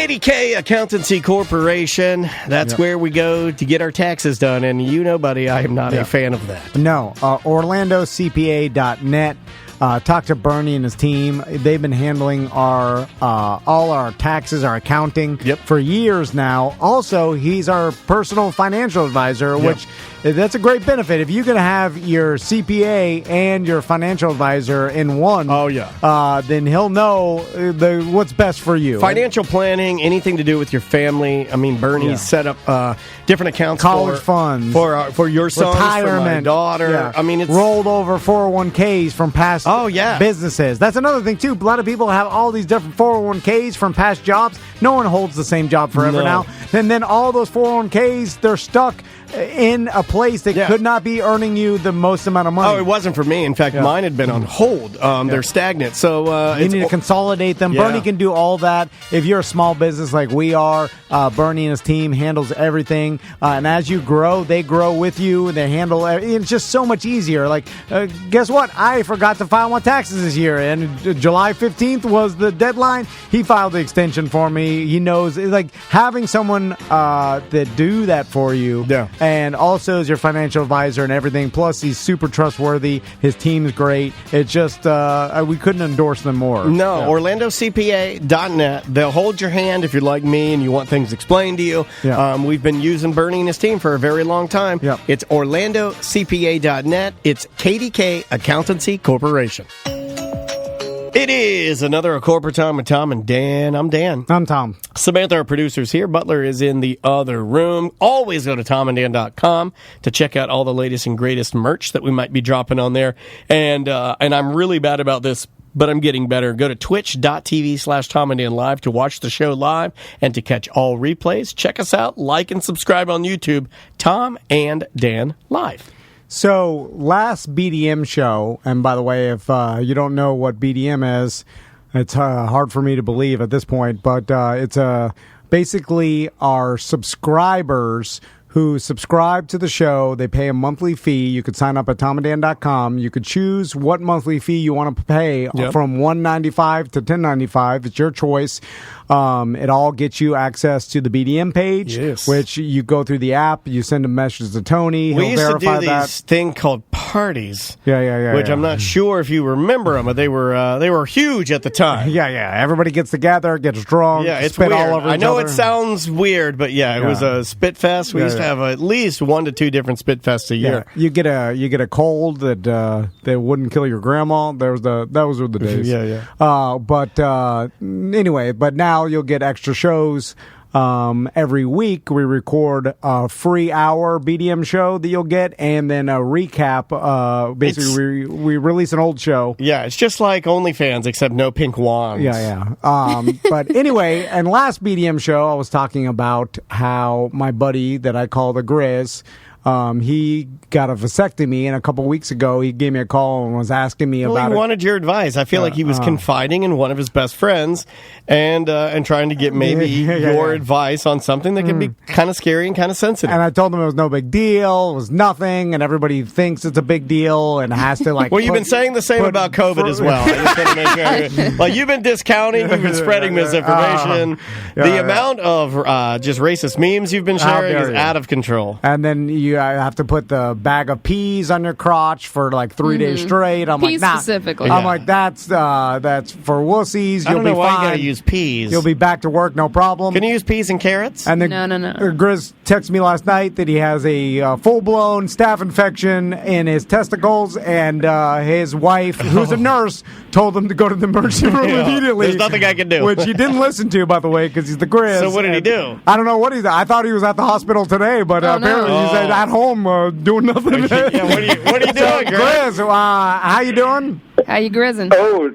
KDK Accountancy Corporation. That's where we go to get our taxes done. And you know, buddy, I am not a fan of that. No. OrlandoCPA.net. Talk to Bernie and his team. They've been handling our all our taxes, our accounting for years now. Also, he's our personal financial advisor, which that's a great benefit. If you can have your CPA and your financial advisor in one, then he'll know what's best for you. Financial planning, anything to do with your family. I mean, Bernie's set up different accounts, college funds for your sons, retirement, for my daughter. Yeah. I mean, it's rolled over 401ks from past businesses. That's another thing too. A lot of people have all these different 401ks from past jobs. No one holds the same job forever now. And then all those 401ks, they're stuck in a place that could not be earning you the most amount of money. Oh, it wasn't for me. In fact, mine had been on hold. They're stagnant. So you need to consolidate them. Bernie can do all that. If you're a small business like we are, Bernie and his team handles everything. And as you grow, they grow with you. They handle it's just so much easier. Like, guess what? I forgot to file my taxes this year. And July 15th was the deadline. He filed the extension for me. He knows. Like, having someone that do that for you. Yeah. And also is your financial advisor and everything. Plus, he's super trustworthy. His team's great. It's just, we couldn't endorse them more. No, OrlandoCPA.net. They'll hold your hand if you're like me and you want things explained to you. Yeah. We've been using Bernie and his team for a very long time. Yep. It's OrlandoCPA.net. It's KDK Accountancy Corporation. It is another Corporate Time with Tom and Dan. I'm Dan. I'm Tom. Samantha, our producer's here. Butler is in the other room. Always go to tomanddan.com to check out all the latest and greatest merch that we might be dropping on there. And I'm really bad about this, but I'm getting better. Go to twitch.tv/TomandDanLive to watch the show live and to catch all replays. Check us out. Like and subscribe on YouTube. Tom and Dan Live. So, last BDM show, and by the way, if you don't know what BDM is, it's hard for me to believe at this point, but it's basically our subscribers who subscribe to the show. They pay a monthly fee. You could sign up at tomanddan.com. You could choose what monthly fee you want to pay from $1.95 to $10.95. It's your choice. It all gets you access to the BDM page, which you go through the app. You send a message to Tony. We used to do this thing called parties. Which I'm not sure if you remember them, but they were huge at the time. Everybody gets together, gets drunk, it's spit weird. all over each I know other. It sounds weird, but it was a spit fest. We used to have at least 1 to 2 different spit fests a year. You get a cold that wouldn't kill your grandma. Those were the days. But now you'll get extra shows. Every week we record a free hour BDM show that you'll get, and then a recap. Basically, we release an old show. Yeah, it's just like OnlyFans, except no pink wands. But anyway, and last BDM show, I was talking about how my buddy that I call the Grizz, he got a vasectomy, and a couple weeks ago he gave me a call and was asking me about he wanted your advice. I feel like he was confiding in one of his best friends and trying to get maybe your advice on something that can be kind of scary and kind of sensitive. And I told him it was no big deal, it was nothing, and everybody thinks it's a big deal and has to well, you've been saying the same about COVID as well. I just want to make sure. Like, you've been discounting, you've been spreading misinformation. The amount of just racist memes you've been sharing is out of control. And then you have to put the bag of peas on your crotch for like 3 days straight. I'm peas like, nah. Specifically. I'm like, that's for wussies. I don't know be why fine. you gotta use peas. You'll be back to work, no problem. Can you use peas and carrots? And No. Grizz texted me last night that he has a full-blown staph infection in his testicles, and his wife, who's a nurse, told him to go to the emergency room immediately. There's nothing I can do. Which he didn't listen to, by the way, because he's the Grizz. So what did he do? I don't know what I thought he was at the hospital today, but apparently he's at home doing nothing. What are you doing, Grizz? How you doing? How you grizzing? Oh,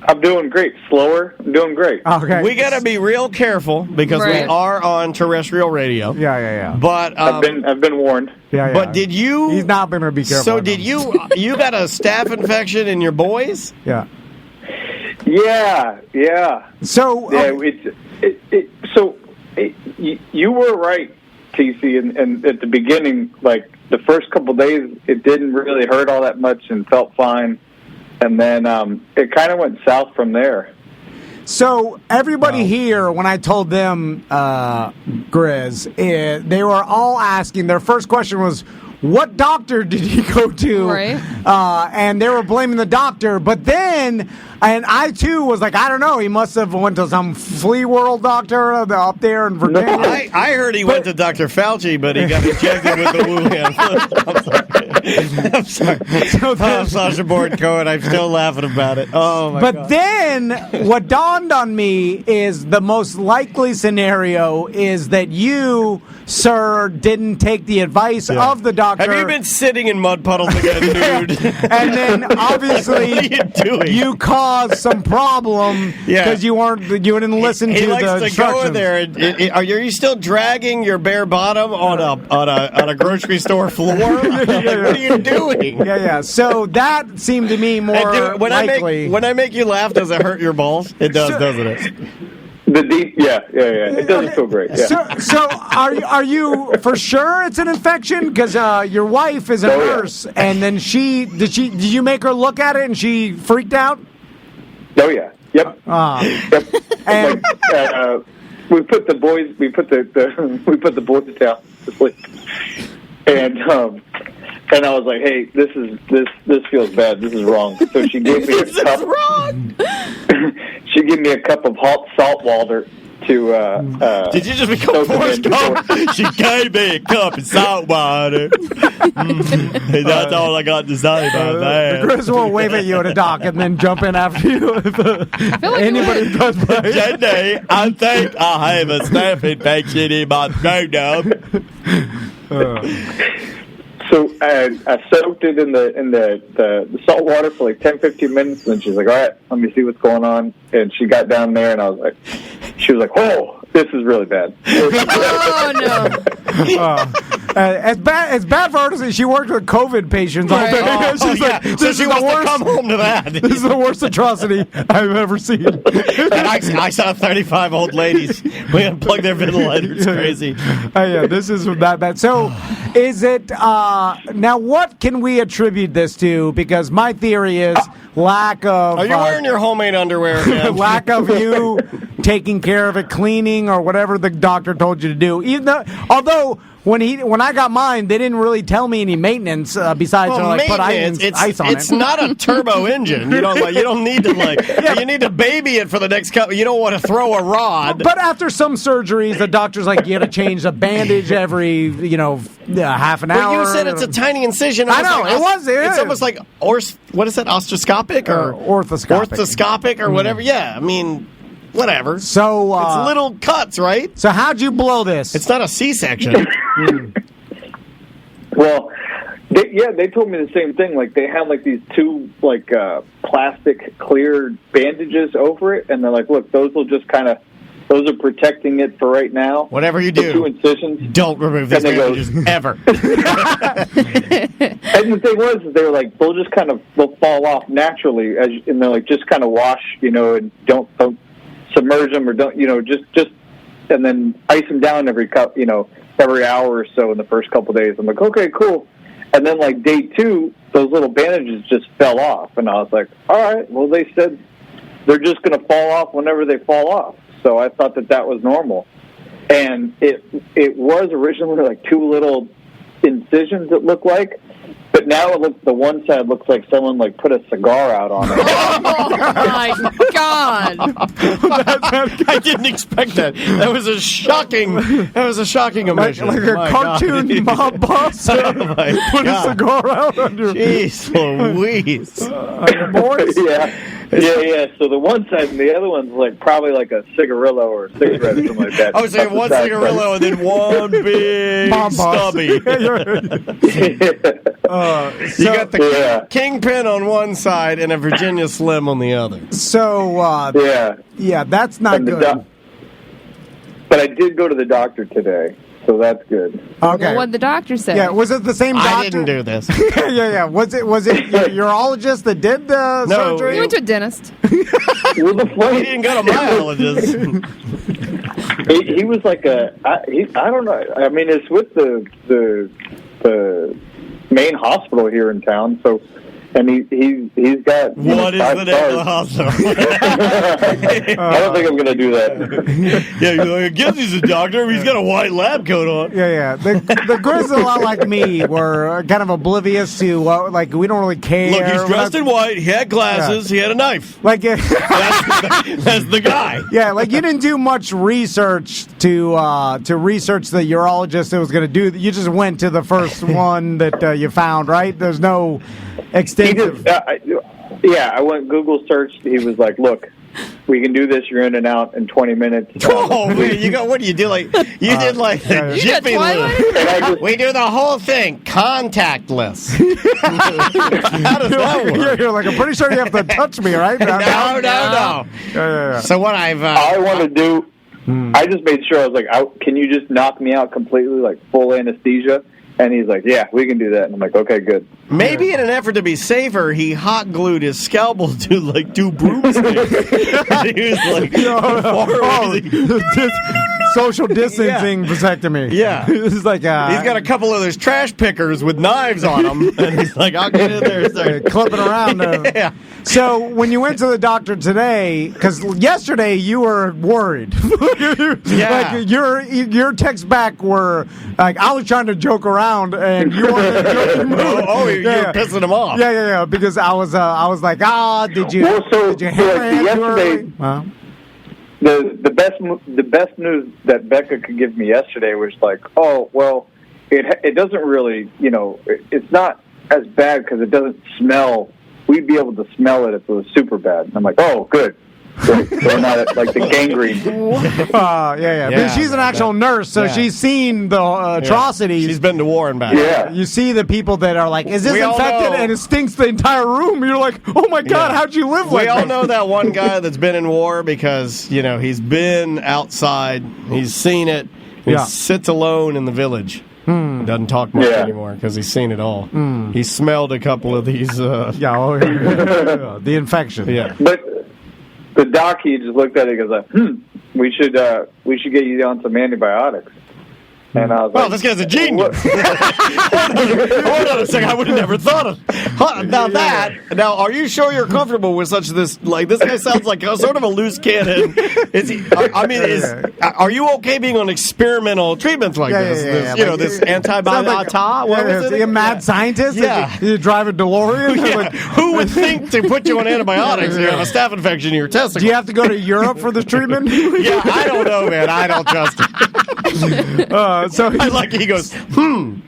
I'm doing great. Slower. I'm doing great. Okay. We got to be real careful because we are on terrestrial radio. Yeah. But I've been warned. Yeah. But did you? He's not going to be careful. So did you? You got a staph infection in your boys? Yeah. So you were right, TC, and at the beginning, like the first couple of days, it didn't really hurt all that much and felt fine, and then it kind of went south from there. So everybody here, when I told them, Grizz, they were all asking. Their first question was, "What doctor did he go to?" Right. And they were blaming the doctor. But then, and I too was like, I don't know. He must have went to some flea world doctor up there in Virginia. I heard he went to Dr. Fauci, but he got injected with the Wuhan flu. I'm sorry. I'm Sasha Bourne Cohen. I'm still laughing about it. Oh, my God. But then what dawned on me is the most likely scenario is that you, sir, didn't take the advice of the doctor. Have you been sitting in mud puddles again, dude? And then obviously What are you doing? you caused some problem because you didn't listen he to likes the to instructions. go in there. Are you still dragging your bare bottom on a grocery store floor? What are you doing? Yeah. So that seemed to me more likely. When I make you laugh, does it hurt your balls? It does, doesn't it? The deep, yeah. It doesn't feel great. Yeah. So are you for sure it's an infection? Because your wife is a nurse, and then did you make her look at it and she freaked out? Oh yeah. Yep. Yep. And we put the boys down to sleep, and I was like, hey, this feels bad. This is wrong. So she gave me a cup. Wrong. She gave me a cup of hot salt water to. Did you just become Forrest Gump? She gave me a cup of salt water. That's all I got to say about that. Chris will wave at you at a dock and then jump in after you. If I feel like anybody does play. Jenny, I think I have a staph infection in my scrotum. So I soaked it in the salt water for like 10-15 minutes, and then she's like, "All right, let me see what's going on." And she got down there, and she was like, "Oh, this is really bad." Oh no! As bad for her to say, she worked with COVID patients all day. Right. She's like, So this she is wants the to worst. come home to that. This is the worst atrocity I've ever seen. And I saw 35 old ladies. We unplugged their ventilator. It's crazy. Yeah, this is that bad. So, is it now? What can we attribute this to? Because my theory is lack of. Are you wearing your homemade underwear again? lack of you taking care of it, cleaning or whatever the doctor told you to do. Although when I got mine, they didn't really tell me any maintenance besides put ice on it. It's not a turbo engine. You don't need to you need to baby it for the next couple. You don't want to throw a rod. But after some surgeries, the doctor's like, you got to change the bandage every half an hour. But you said it's a tiny incision. I know it was. It's almost like what is that? Osteoscopic or orthoscopic? Orthoscopic or whatever. Yeah, I mean. Whatever. So it's little cuts, right? So how'd you blow this? It's not a C-section. Well, they told me the same thing. Like they had like these two plastic clear bandages over it, and they're like, "Look, those are protecting it for right now. Whatever you The do, 2 incisions. Don't remove these bandages ever." And the thing was, they were like, they'll fall off naturally, and they're like, just kind of wash, and don't submerge them or don't, just and then ice them down every hour or so in the first couple of days. I'm like, okay, cool. And then like day 2, those little bandages just fell off, and I was like, all right, well, they said they're just going to fall off whenever they fall off. So I thought that was normal, and it was originally like 2 little incisions it looked like. But now the one side looks like someone put a cigar out on it. Oh my God! I didn't expect that. That was a shocking omission. Like a cartoon mob boss put a cigar out on your. Jeez Louise! Yeah. So the one side and the other one's probably like a cigarillo or a cigarette or something like that. Oh, so you have one cigarillo and then one big stubby. You got the Kingpin on one side and a Virginia Slim on the other. So that's not good. But I did go to the doctor today, so that's good. Okay. Well, what'd the doctor say? Yeah, was it the same doctor? I didn't do this. Yeah. Was it your urologist that did the surgery? You went to a dentist. Well, He didn't go to myologist. He was like I don't know. I mean, it's with the main hospital here in town, so and he's got What is 5 the name of the stars. hospital? I don't think I'm going to do that. Yeah, you're like, I guess he's a doctor. He's got a white lab coat on. Yeah. The Grizz is a lot like me. We're kind of oblivious to like we don't really care. Look, he's dressed in white. He had glasses. He had a knife. like That's the guy. yeah, like you didn't do much research to research the urologist that was going to do. You just went to the first one that you found, right? There's no He extensive. just, I went Google searched. He was like, "Look, we can do this. You're in and out in 20 minutes." Oh, wait, you got what do you do? Like you did like yeah. the You got Jiffy Twilight? Lube. And I just, We do the whole thing contactless. How does that work? You're like, I'm pretty sure you have to touch me, right? No. Yeah. So what I've all I want to do, I just made sure I was like, "Can you just knock me out completely, like full anesthesia?" And he's like, "Yeah, we can do that." And I'm like, "Okay, good." maybe in an effort to be safer, he hot glued his scalpel to like 2 broomsticks. He was like, far away. Social distancing vasectomy. Yeah. This is like He's got a couple of those trash pickers with knives on them, and he's like, "I'll get in there and start clipping around. Yeah. So when you went to the doctor today, because yesterday you were worried. Yeah. Like your texts back were like, I was trying to joke around, and you were in a joking mood. You're pissing him off. Yeah. Because I was like, did you Well, so, did you hammer him too yesterday- early? Huh? The best news that Becca could give me yesterday was like, "Oh, well, it doesn't really, it's not as bad because it doesn't smell. We'd be able to smell it if it was super bad." And I'm like, "Oh, good." Great. So we're not at, like the gangrene. Yeah. But she's an actual nurse, so Yeah. she's seen the atrocities. She's been to war and back. Yeah. You see the people that are like, "Is this We all infected?" know. And it stinks the entire room. You're like, "Oh my god, Yeah. how'd you live like We all this?" know that one guy that's been in war because, he's been outside, he's seen it, he Yeah. sits alone in the village. Doesn't talk much Yeah. anymore because he's seen it all. He smelled a couple of these. Yeah, the infection. Yeah. But the doc, he just looked at it and goes, we should get you on some antibiotics." And I was Well, like, this guy's a genius. "What?" Hold on a second. I would have never thought of. Now, are you sure you're comfortable with such this? Like, this guy sounds like a sort of a loose cannon. Is he? Are you okay being on experimental treatments like this? This antibiotic. What was it? A mad scientist? Yeah. You drive a DeLorean? Yeah. Like, Who would think to put you on antibiotics? You have a staph infection in your testicles. do you have to go to Europe for this treatment? Yeah, I don't know, man. I don't trust him. So I like it. He goes,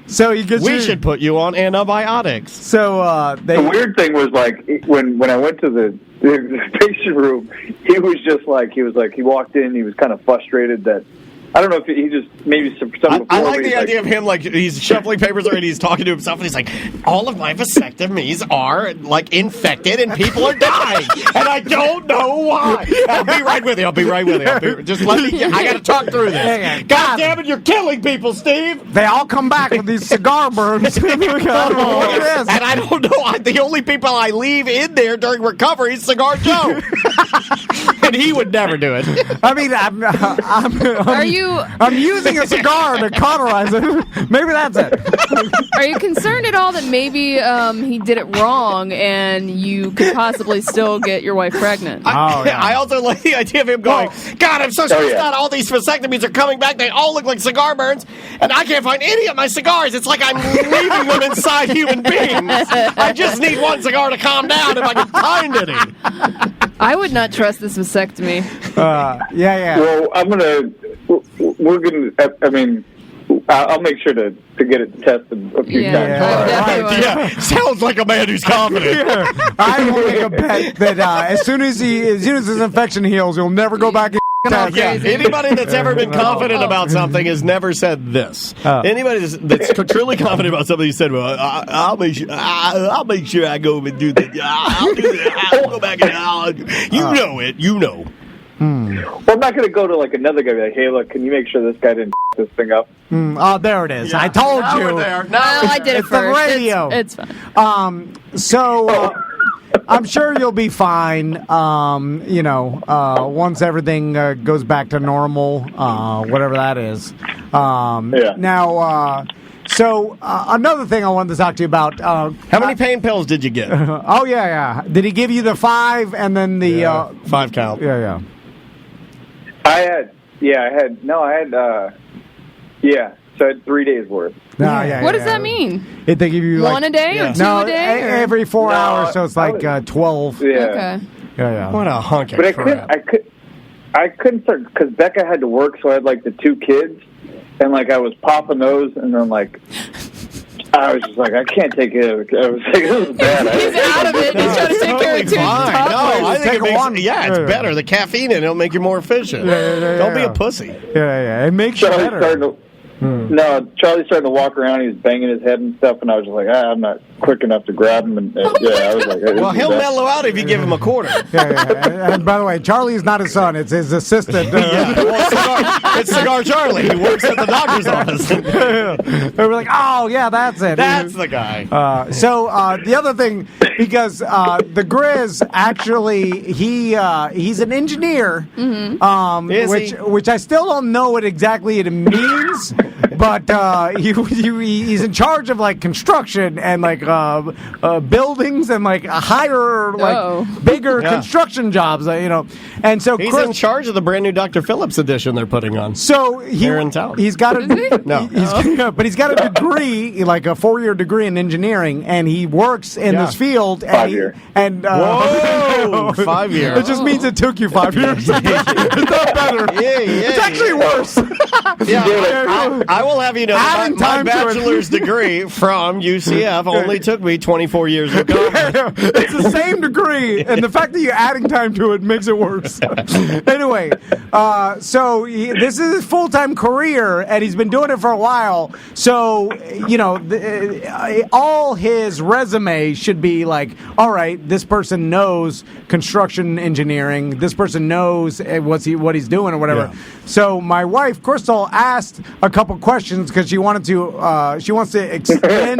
so you get we should put you on antibiotics. So they. The weird thing was like when I went to the patient room, he walked in, he was kind of frustrated that I don't know if he just maybe some I like the idea of him like he's shuffling papers and he's talking to himself and he's like, all of my vasectomies are like infected and people are dying and I don't know why. I'll be right with you. Just let me. I got to talk through this. God damn it, you're killing people, Steve. They all come back with these cigar burns. I don't know what it is. And I don't know. The only people I leave in there during recovery is Cigar Joe, and he would never do it. I mean, I'm using a cigar to cauterize it. Maybe that's it. Are you concerned at all that maybe he did it wrong and you could possibly still get your wife pregnant? I also like the idea of him going, God, I'm so stressed out. All these vasectomies are coming back. They all look like cigar burns, and I can't find any of my cigars. It's like I'm leaving them inside human beings. I just need one cigar to calm down if I can find any. I would not trust this vasectomy. Yeah. Well, we're gonna. I mean, I'll make sure to get it tested a few times. definitely would. Sounds like a man who's confident. I will make a bet that as soon as his infection heals, he'll never go back and test. Yeah, anybody that's ever been confident about something has never said this. Anybody that's truly confident about something, he said, "Well, I'll make sure I go and do that. I'll do that. I'll go back and you know." Well, I'm not going to go to like another guy and be like, "Hey, look, can you make sure this guy didn't this thing up?" Oh, there it is. Yeah. I told Now you. we're there. Well, I did it It's the first. radio. It's fine. So I'm sure you'll be fine. Once everything goes back to normal, whatever that is. Yeah. Now, So another thing I wanted to talk to you about. How many pain pills did you get? Oh yeah. Did he give you the 5 and then the 5 count? Yeah. I had. So I had 3 days worth. What does that mean? They give you one a day or 2 a day? Every 4 hours, so it's like 12. Yeah. Okay. Yeah. What a hunk of But crap. I couldn't start because Becca had to work, so I had like the 2 kids, and like I was popping those, and then like I was just like, I can't take it. I was like, this is bad. He's out of it. He's trying to take care of Totally 2 fine. toddlers. No, I think Take it makes, one. it's better. The caffeine in it will make you more efficient. Don't be a pussy. Yeah. It makes you Charlie's better. Charlie's starting to walk around. He was banging his head and stuff, and I was just like, I'm not quick enough to grab him. And I was like, Well, he'll mellow out if you give him a quarter. Yeah. And by the way, Charlie's not his son; it's his assistant. It's Cigar Charlie. He works at the doctor's office. They were like, "Oh, yeah, that's it." That's the guy. So the other thing, because the Grizz actually he's an engineer, Is he? which I still don't know what exactly it means, but he's in charge of like construction and like buildings and like higher bigger construction jobs, and so He's Chris, in charge of the brand new Dr. Phillips edition they're putting on. so Here in town. he's got Is he? No. but he's got a degree, like a 4-year degree in engineering, and he works in this field. 5 year. And Whoa! 5 years. It just means it took you 5 years. It's not better. It's actually worse. I will have you know that Adding my time to it. bachelor's degree from UCF only took me 24 years of college. It's the same degree, and the fact that you're adding time to it makes it worse. Anyway, so this is his full-time career, and he's been doing it for a while. So, all his resume should be like, all right, this person knows construction engineering. This person knows what he's doing or whatever. Yeah. So my wife, Crystal, asked a couple questions because she wants to extend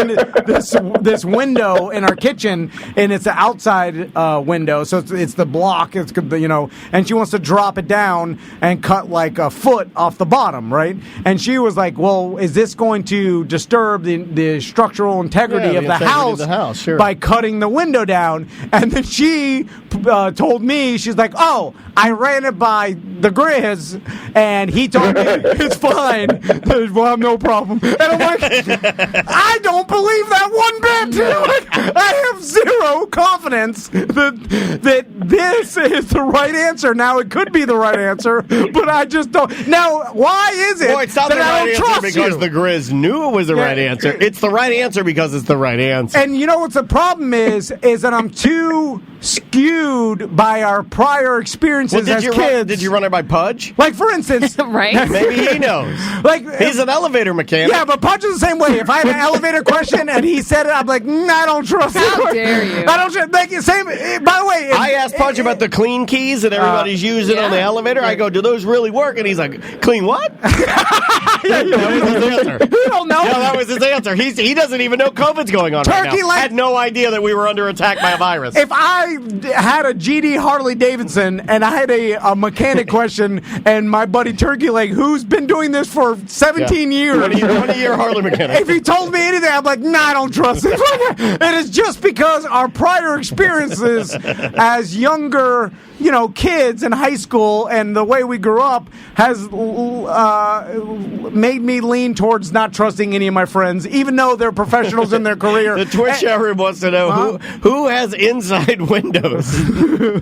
this window in our kitchen, and it's an outside window, so it's the block. It's and she wants to drop it down and cut like a foot off the bottom, right? And she was like, "Well, is this going to disturb the structural integrity of the house Sure. by cutting the window down?" And then she told me, she's like, "Oh, I ran it by the Grizz, and he told me it's fine. We'll have no problem." And I'm like, I don't believe that one bit. I have zero confidence that this is the right answer. Now, it could be the right answer, but I just don't. Now, why is it Well, it's not that the I right don't answer trust because you? the Grizz knew it was the right answer. It's the right answer because it's the right answer. And you know what's the problem is that I'm too skewed by our prior experiences as kids. Did you run it by Pudge? Like, for instance, Right? Maybe he knows. like He's an elevator mechanic. yeah, but Punch is the same way. If I have an elevator question and he said it, I'm like, I don't trust it. How dare you. I don't trust. Like, same. By the way, I asked Pudge about the clean keys that everybody's using on the elevator. I go, do those really work? And he's like, clean what? That was his answer. You don't know. Yeah, that was his answer. He doesn't even know COVID's going on right Turkey now. leg- Had no idea that we were under attack by a virus. If I had a GD Harley Davidson and I had a mechanic question and my buddy Turkey Leg, who's been doing this for 17 years, 20-year Harley mechanic. if he told me anything, I'm like, I don't trust it. It is just because our prior experiences as younger, kids in high school and the way we grew up has made me lean towards not trusting any of my friends, even though they're professionals in their career. The Twitch chat room wants to know who has inside windows.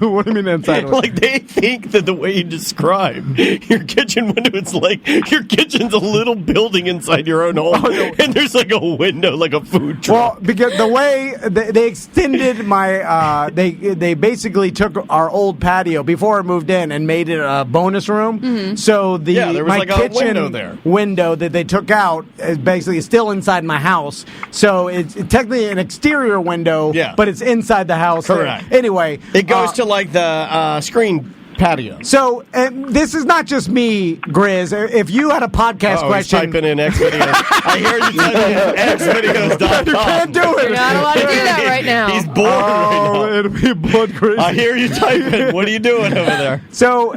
What do you mean inside? Like they think that the way you describe your kitchen window, it's like your kitchen's a little building inside your own home, and there's like a window, like a food truck. Well, because the way they extended my, they basically took our old patio before I moved in and made it a bonus room. Mm-hmm. So there was my like a kitchen window there. window that they took out is basically still inside my house. So it's technically an exterior window, but it's inside the house. Correct. Anyway, It goes to like the screen patio. So, and this is not just me, Grizz. If you had a podcast He's question, typing in X videos. I hear you typing in xvideos.com. you can't do it. You're not allowed to do that right now. He's bored right now. It'll be blood crazy. I hear you typing. What are you doing over there? So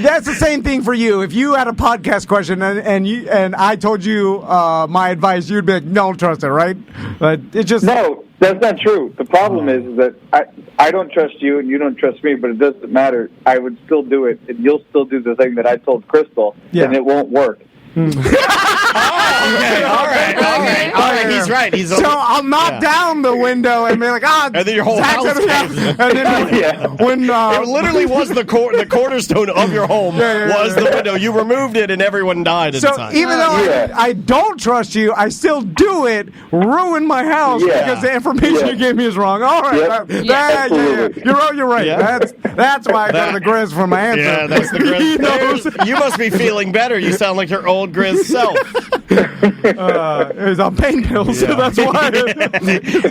that's the same thing for you. If you had a podcast question and I told you my advice, you'd be like, "Don't trust it," right? But it just No, that's not true. The problem is that I don't trust you and you don't trust me, but it doesn't matter. I would still do it, and you'll still do the thing that I told Crystal, and it won't work. Okay, all right. He's right. He's so I'll knock down the window and be like, and then your whole Zach's house gonna- goes. and then when It literally was the cornerstone of your home was the window. You removed it, and everyone died so inside. even though I don't trust you, I still do it, ruin my house because the information you gave me is wrong. All right, Absolutely. You're right. Yeah. That's why I go to the Grizz for my answer. Yeah, that's the He knows. Grizz. You must be feeling better. You sound like your old Grizz self. It was on pain pills, so that's why.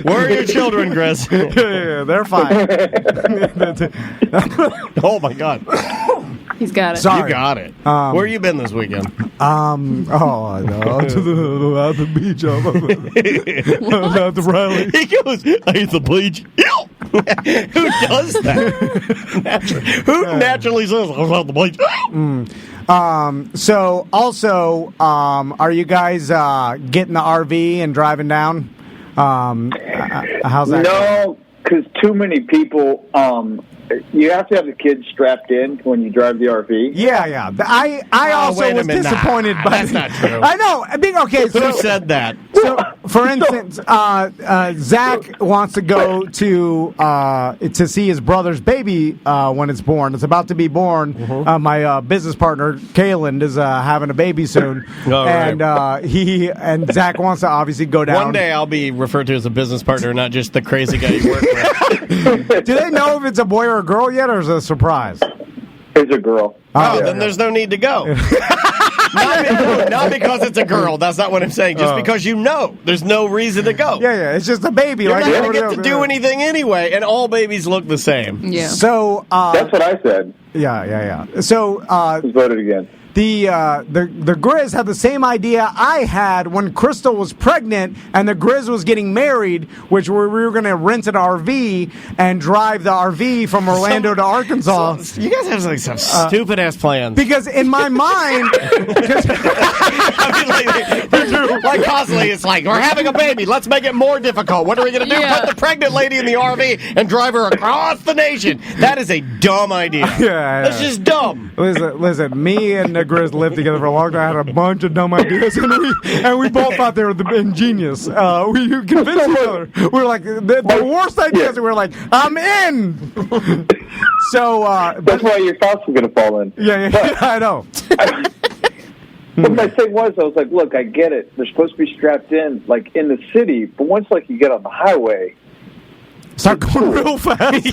Where are your children, Grizz? Yeah, they're fine. Oh my God, He's got it. Sorry. you got it. Where you been this weekend? I know. At the beach. At the rally. He goes, I hit the bleach. Who does that? Who naturally says, I'm at the bleach? So also, are you guys getting the RV and driving down? How's that? No, because too many people. You have to have the kids strapped in when you drive the RV. Yeah. I also wait a was minute. disappointed by That's not true. I know. I mean, okay. So, Who said that? so for instance, Zach wants to go to see his brother's baby when it's born. It's about to be born. My business partner, Kaylin, is having a baby soon, and and Zach wants to obviously go down. One day I'll be referred to as a business partner, not just the crazy guy you work with. Do they know if it's a boy or a girl yet, or is it a surprise? It's a girl. Then there's no need to go. Not because it's a girl. That's not what I'm saying. Just because you know. There's no reason to go. Yeah. It's just a baby. You're like not going to everybody get to else. do anything anyway, and all babies look the same. Yeah. So, That's what I said. yeah. So, Just voted again. the Grizz had the same idea I had when Crystal was pregnant and the Grizz was getting married, which we were going to rent an RV and drive the RV from Orlando to Arkansas. You guys have like some stupid ass plans. Because in my mind, I mean, like constantly, it's like we're having a baby. Let's make it more difficult. What are we going to do? Yeah. Put the pregnant lady in the RV and drive her across the nation. That is a dumb idea. That's just dumb. listen, me and the Grizz lived together for a long time. I had a bunch of dumb ideas, and we both thought they were ingenious. We convinced each other. We were like, the worst ideas, we were like, I'm in! So, That's why your house was going to fall in. yeah, I know. But my thing was, I was like, look, I get it. They're supposed to be strapped in, like, in the city. But once, like, you get on the highway, Start going real fast.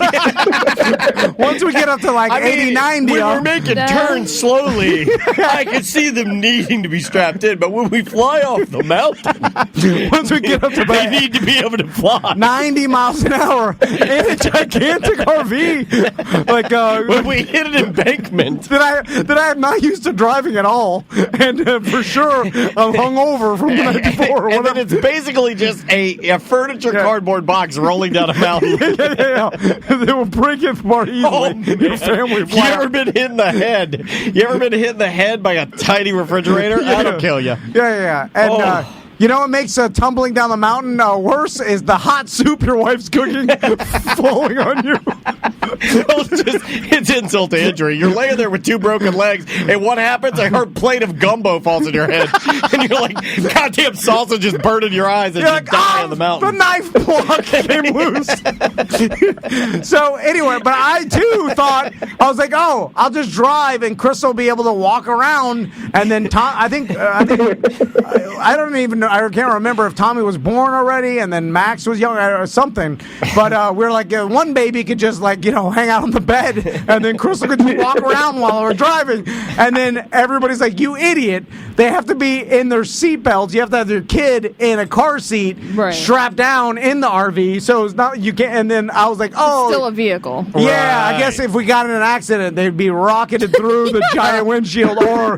Once we get up to like 80, 90, when we're making turns slowly, I can see them needing to be strapped in. But when we fly off the mountain, once we get up to they about need to be able to fly. 90 miles an hour in a gigantic RV, like When we hit an embankment, that I am not used to driving at all, and for sure I'm hungover from the night before. Or and then whatever. it's basically just a furniture cardboard box rolling down a mountain. Yeah. They will break it apart easily. Your family You ever been hit in the head? You ever been hit in the head by a tiny refrigerator? That'll kill you. Yeah. And you know what makes tumbling down the mountain worse is the hot soup your wife's cooking falling on you. It's insult to injury. You're laying there with two broken legs, and what happens? A hard plate of gumbo falls in your head, and you're like, goddamn salsa just burned in your eyes, and You're you like, die on the mountain. The knife block came loose. So anyway, but I too thought, I was like, oh, I'll just drive and Chris will be able to walk around, and then Tom, I don't even can't remember if Tommy was born already and then Max was young or something. But we're like, one baby could just hang out on the bed, and then Crystal could just walk around while we're driving. And then everybody's like, you idiot. They have to be in their seatbelts. You have to have your kid in a car seat strapped down in the RV. So it's not, you can't. And then I was like, oh. It's still a vehicle. Yeah, I guess if we got in an accident, they'd be rocketed through the giant windshield or,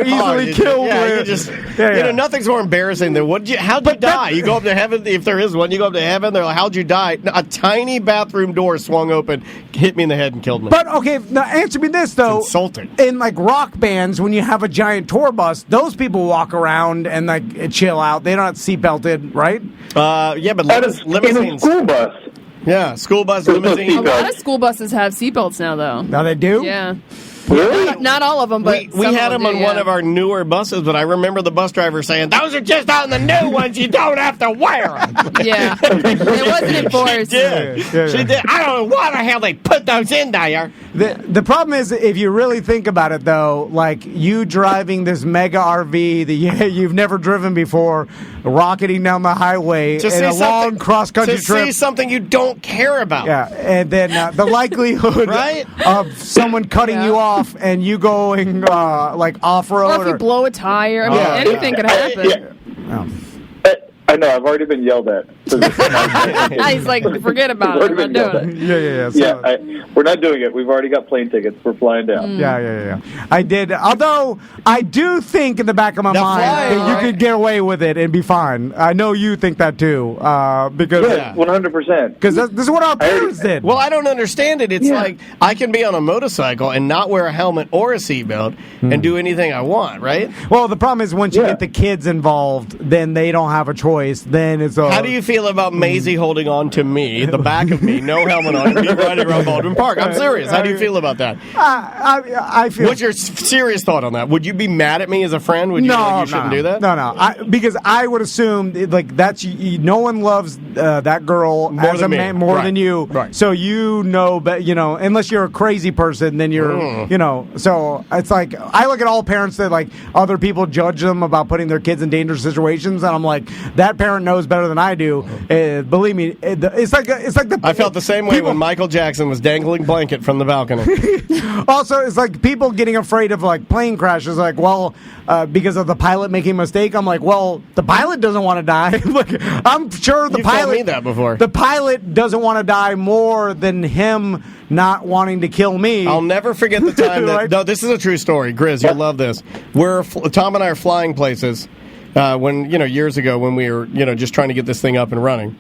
easily killed. Yeah, nothing's more embarrassing than how'd you die? You go up to heaven, if there is one, you go up to heaven, they're like, how'd you die? A tiny bathroom door swung open, hit me in the head and killed me. But, okay, now answer me this, though. It's insulting. In, rock bands, when you have a giant tour bus, those people walk around and, chill out. They're not seatbelted, right? Yeah, but limousines. In a school bus. Yeah, school bus, limousine. A lot of school buses have seatbelts now, though. Now they do? Yeah. Really? Not all of them, but we had them on one of our newer buses, but I remember the bus driver saying, "Those are just on the new ones. You don't have to wear them." Yeah, it wasn't enforced. She did. I don't know why the hell they put those in there. The problem is, if you really think about it, though, you driving this mega RV that you've never driven before, rocketing down the highway in a long cross-country trip. To see something you don't care about. Yeah, and then the likelihood of someone cutting you off and you going off-road. Or if you blow a tire. Anything could happen. I know, I've already been yelled at. He's like, forget about it. I'm not doing it. Yeah. We're not doing it. We've already got plane tickets. We're flying down. Yeah. I did. Although, I do think in the back of my mind that you could get away with it and be fine. I know you think that too. Because 100%. Because this is what our parents did. Well, I don't understand it. It's like, I can be on a motorcycle and not wear a helmet or a seatbelt and do anything I want, right? Well, the problem is once you get the kids involved, then they don't have a choice. Then it's How do you feel about Maisie holding on to me, the back of me, no helmet on, and me riding around Baldwin Park? I'm serious. How do you feel about that? I feel. What's your serious thought on that? Would you be mad at me as a friend? Would you you shouldn't do that? No. Because I would assume that's no one loves that girl more as a man more than you. Right. So unless you're a crazy person, then you're So it's like I look at all parents that other people judge them about putting their kids in dangerous situations, and I'm like, that parent knows better than I do. Believe me, it's like I felt the same way when Michael Jackson was dangling blanket from the balcony. Also, it's like people getting afraid of plane crashes. Because of the pilot making a mistake. I'm like, well, the pilot doesn't want to die. Look, I'm sure the pilot. Told me that before. The pilot doesn't want to die more than him not wanting to kill me. I'll never forget the time that. No, this is a true story, Grizz. You'll love this. Tom and I are flying places. When years ago when we were just trying to get this thing up and running,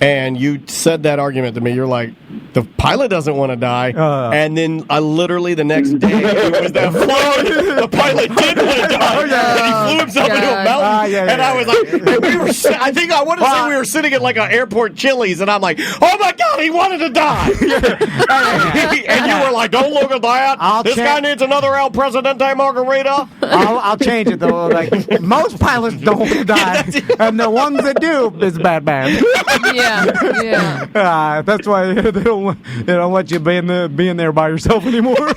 and you said that argument to me. You're like, the pilot doesn't want to die, and then I literally the next day it was that flight. The pilot did want to die, and he flew himself into a mountain. And I was like, I want to say we were sitting at an airport Chili's, and I'm like, oh my god, he wanted to die. And you were like, don't look at that. This guy needs another El Presidente margarita. I'll change it though. Most pilots don't want to die, and the ones that do is bad. Yeah. That's why they don't let you be in there by yourself anymore.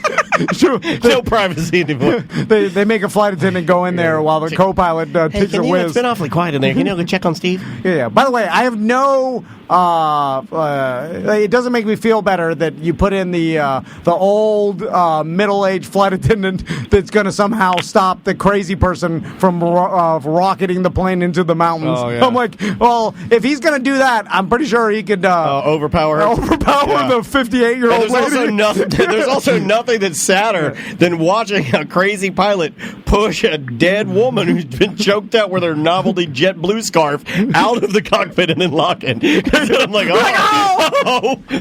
No privacy anymore. They make a flight attendant go in there while the co-pilot takes a whiz. It's been awfully quiet in there. Can you go check on Steve? Yeah. By the way, I have no. It doesn't make me feel better that you put in the old middle-aged flight attendant that's going to somehow stop the crazy person from rocketing the plane into the mountains. Oh, yeah. I'm like, well, if he's going to do that, I'm pretty sure he could overpower the 58-year-old lady. There's also nothing that's sadder than watching a crazy pilot push a dead woman who's been choked out with her novelty JetBlue scarf out of the cockpit and then lock it. I'm like,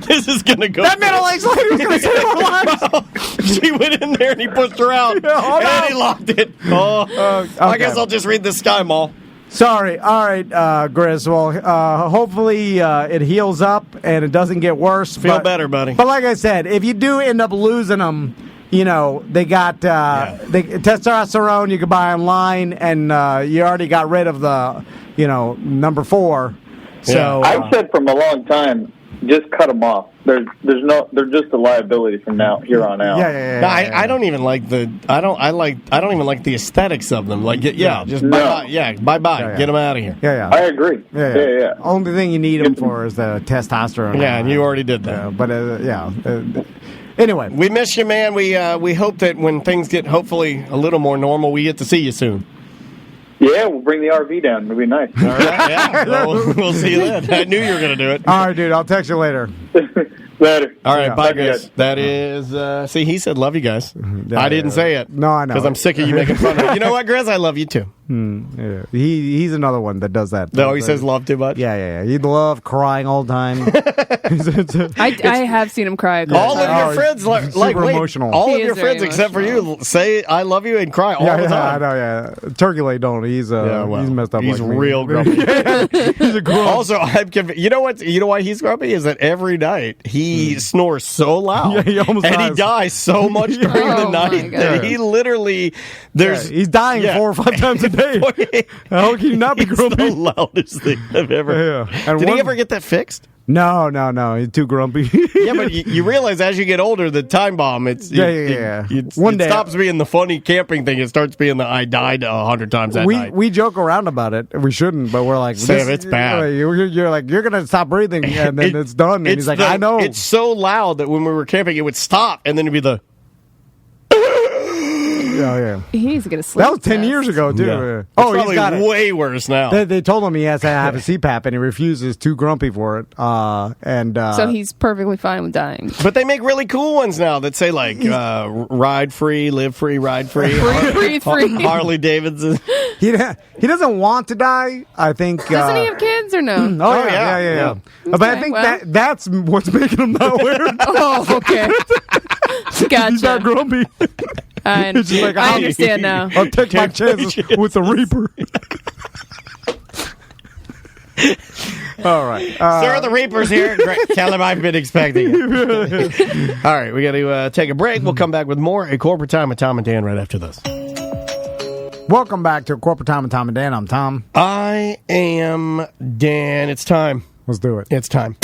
this is going to go. That middle-aged lady was going to save our lives. She went in there and he pushed her out. And he locked it. Okay. I guess I'll just read the Sky Mall. Sorry. All right, Grizz. Well, hopefully it heals up and it doesn't get worse. Feel better, buddy. But like I said, if you do end up losing them, they got testosterone you can buy online, and you already got rid of the, number 4. So I've said from a long time, just cut them off. They're just a liability from here on out. Yeah. No, I don't even like I don't even like the aesthetics of them. Like, just No. bye-bye. Yeah, bye-bye. Yeah. Get them out of here. Yeah. I agree. Yeah. Only thing you need them for is the testosterone. Yeah, and you already did that. Yeah, but anyway, We miss you, man. We hope that when things get hopefully a little more normal, we get to see you soon. Yeah, we'll bring the RV down. It'll be nice. All right, yeah. Well, we'll see you then. I knew you were going to do it. all right, dude. I'll text you later. Later. All right, Yeah. bye, Love you guys. guys. That is, see, he said love you guys. Yeah, I didn't yeah. say it. No, I know. Because I'm sick of you making fun of me. You know what, Grizz? I love you too. Yeah. He's another one that does that. No, he says love too much. Yeah. He'd love crying all the time. I have seen him cry. All of Oh, your friends, super wait, emotional. all He of your is very friends except for you say I love you and cry all the I time. know. Yeah, Turkey Leg don't. He's he's messed up. He's like me. real grumpy. He's a grump. Also, I'm convinced. You know what? You know why he's grumpy is that every night he snores so loud, Yeah, he almost and he dies. dies so much during the Oh, my night God. that he literally there's He's dying 4 or 5 times a day. How can you not be It's grumpy? the loudest thing I've ever. Yeah. And Did he one- ever get that fixed? No. He's too grumpy. Yeah, but you realize as you get older, the time bomb. Yeah. One One day day- it stops being the funny camping thing. It starts being the I died 100 times that night. we joke around about it. We shouldn't, but we're like, Sam, it's bad. You're like, you're gonna stop breathing, and then it's done. And he's like, I know. It's so loud that when we were camping, it would stop, and then it'd be the. yeah. He needs to get a sleep That was 10 test. years ago, too. Yeah. Oh, It's he's got probably it. way worse now. They told him he has to have a CPAP, and he refuses. Too grumpy for it. So he's perfectly fine with dying. But they make really cool ones now that say like ride free, live free, ride free, Breathe free. Harley Davidson. he doesn't want to die. I think. Doesn't he have kids or no? Oh, yeah. yeah. But I Okay, think well. that's what's making him not weird. Oh, okay. He's not Gotcha. grumpy. I It's just like, I I'll- understand now. I'll take my chances with the Reaper. All right. Sir, the Reaper's here. Great. Tell him I've been expecting it. All right, we got to take a break. We'll come back with more at Corporate Time with Tom and Dan right after this. Welcome back to Corporate Time with Tom and Dan. I'm Tom. I am Dan. It's time. Let's do it. It's time.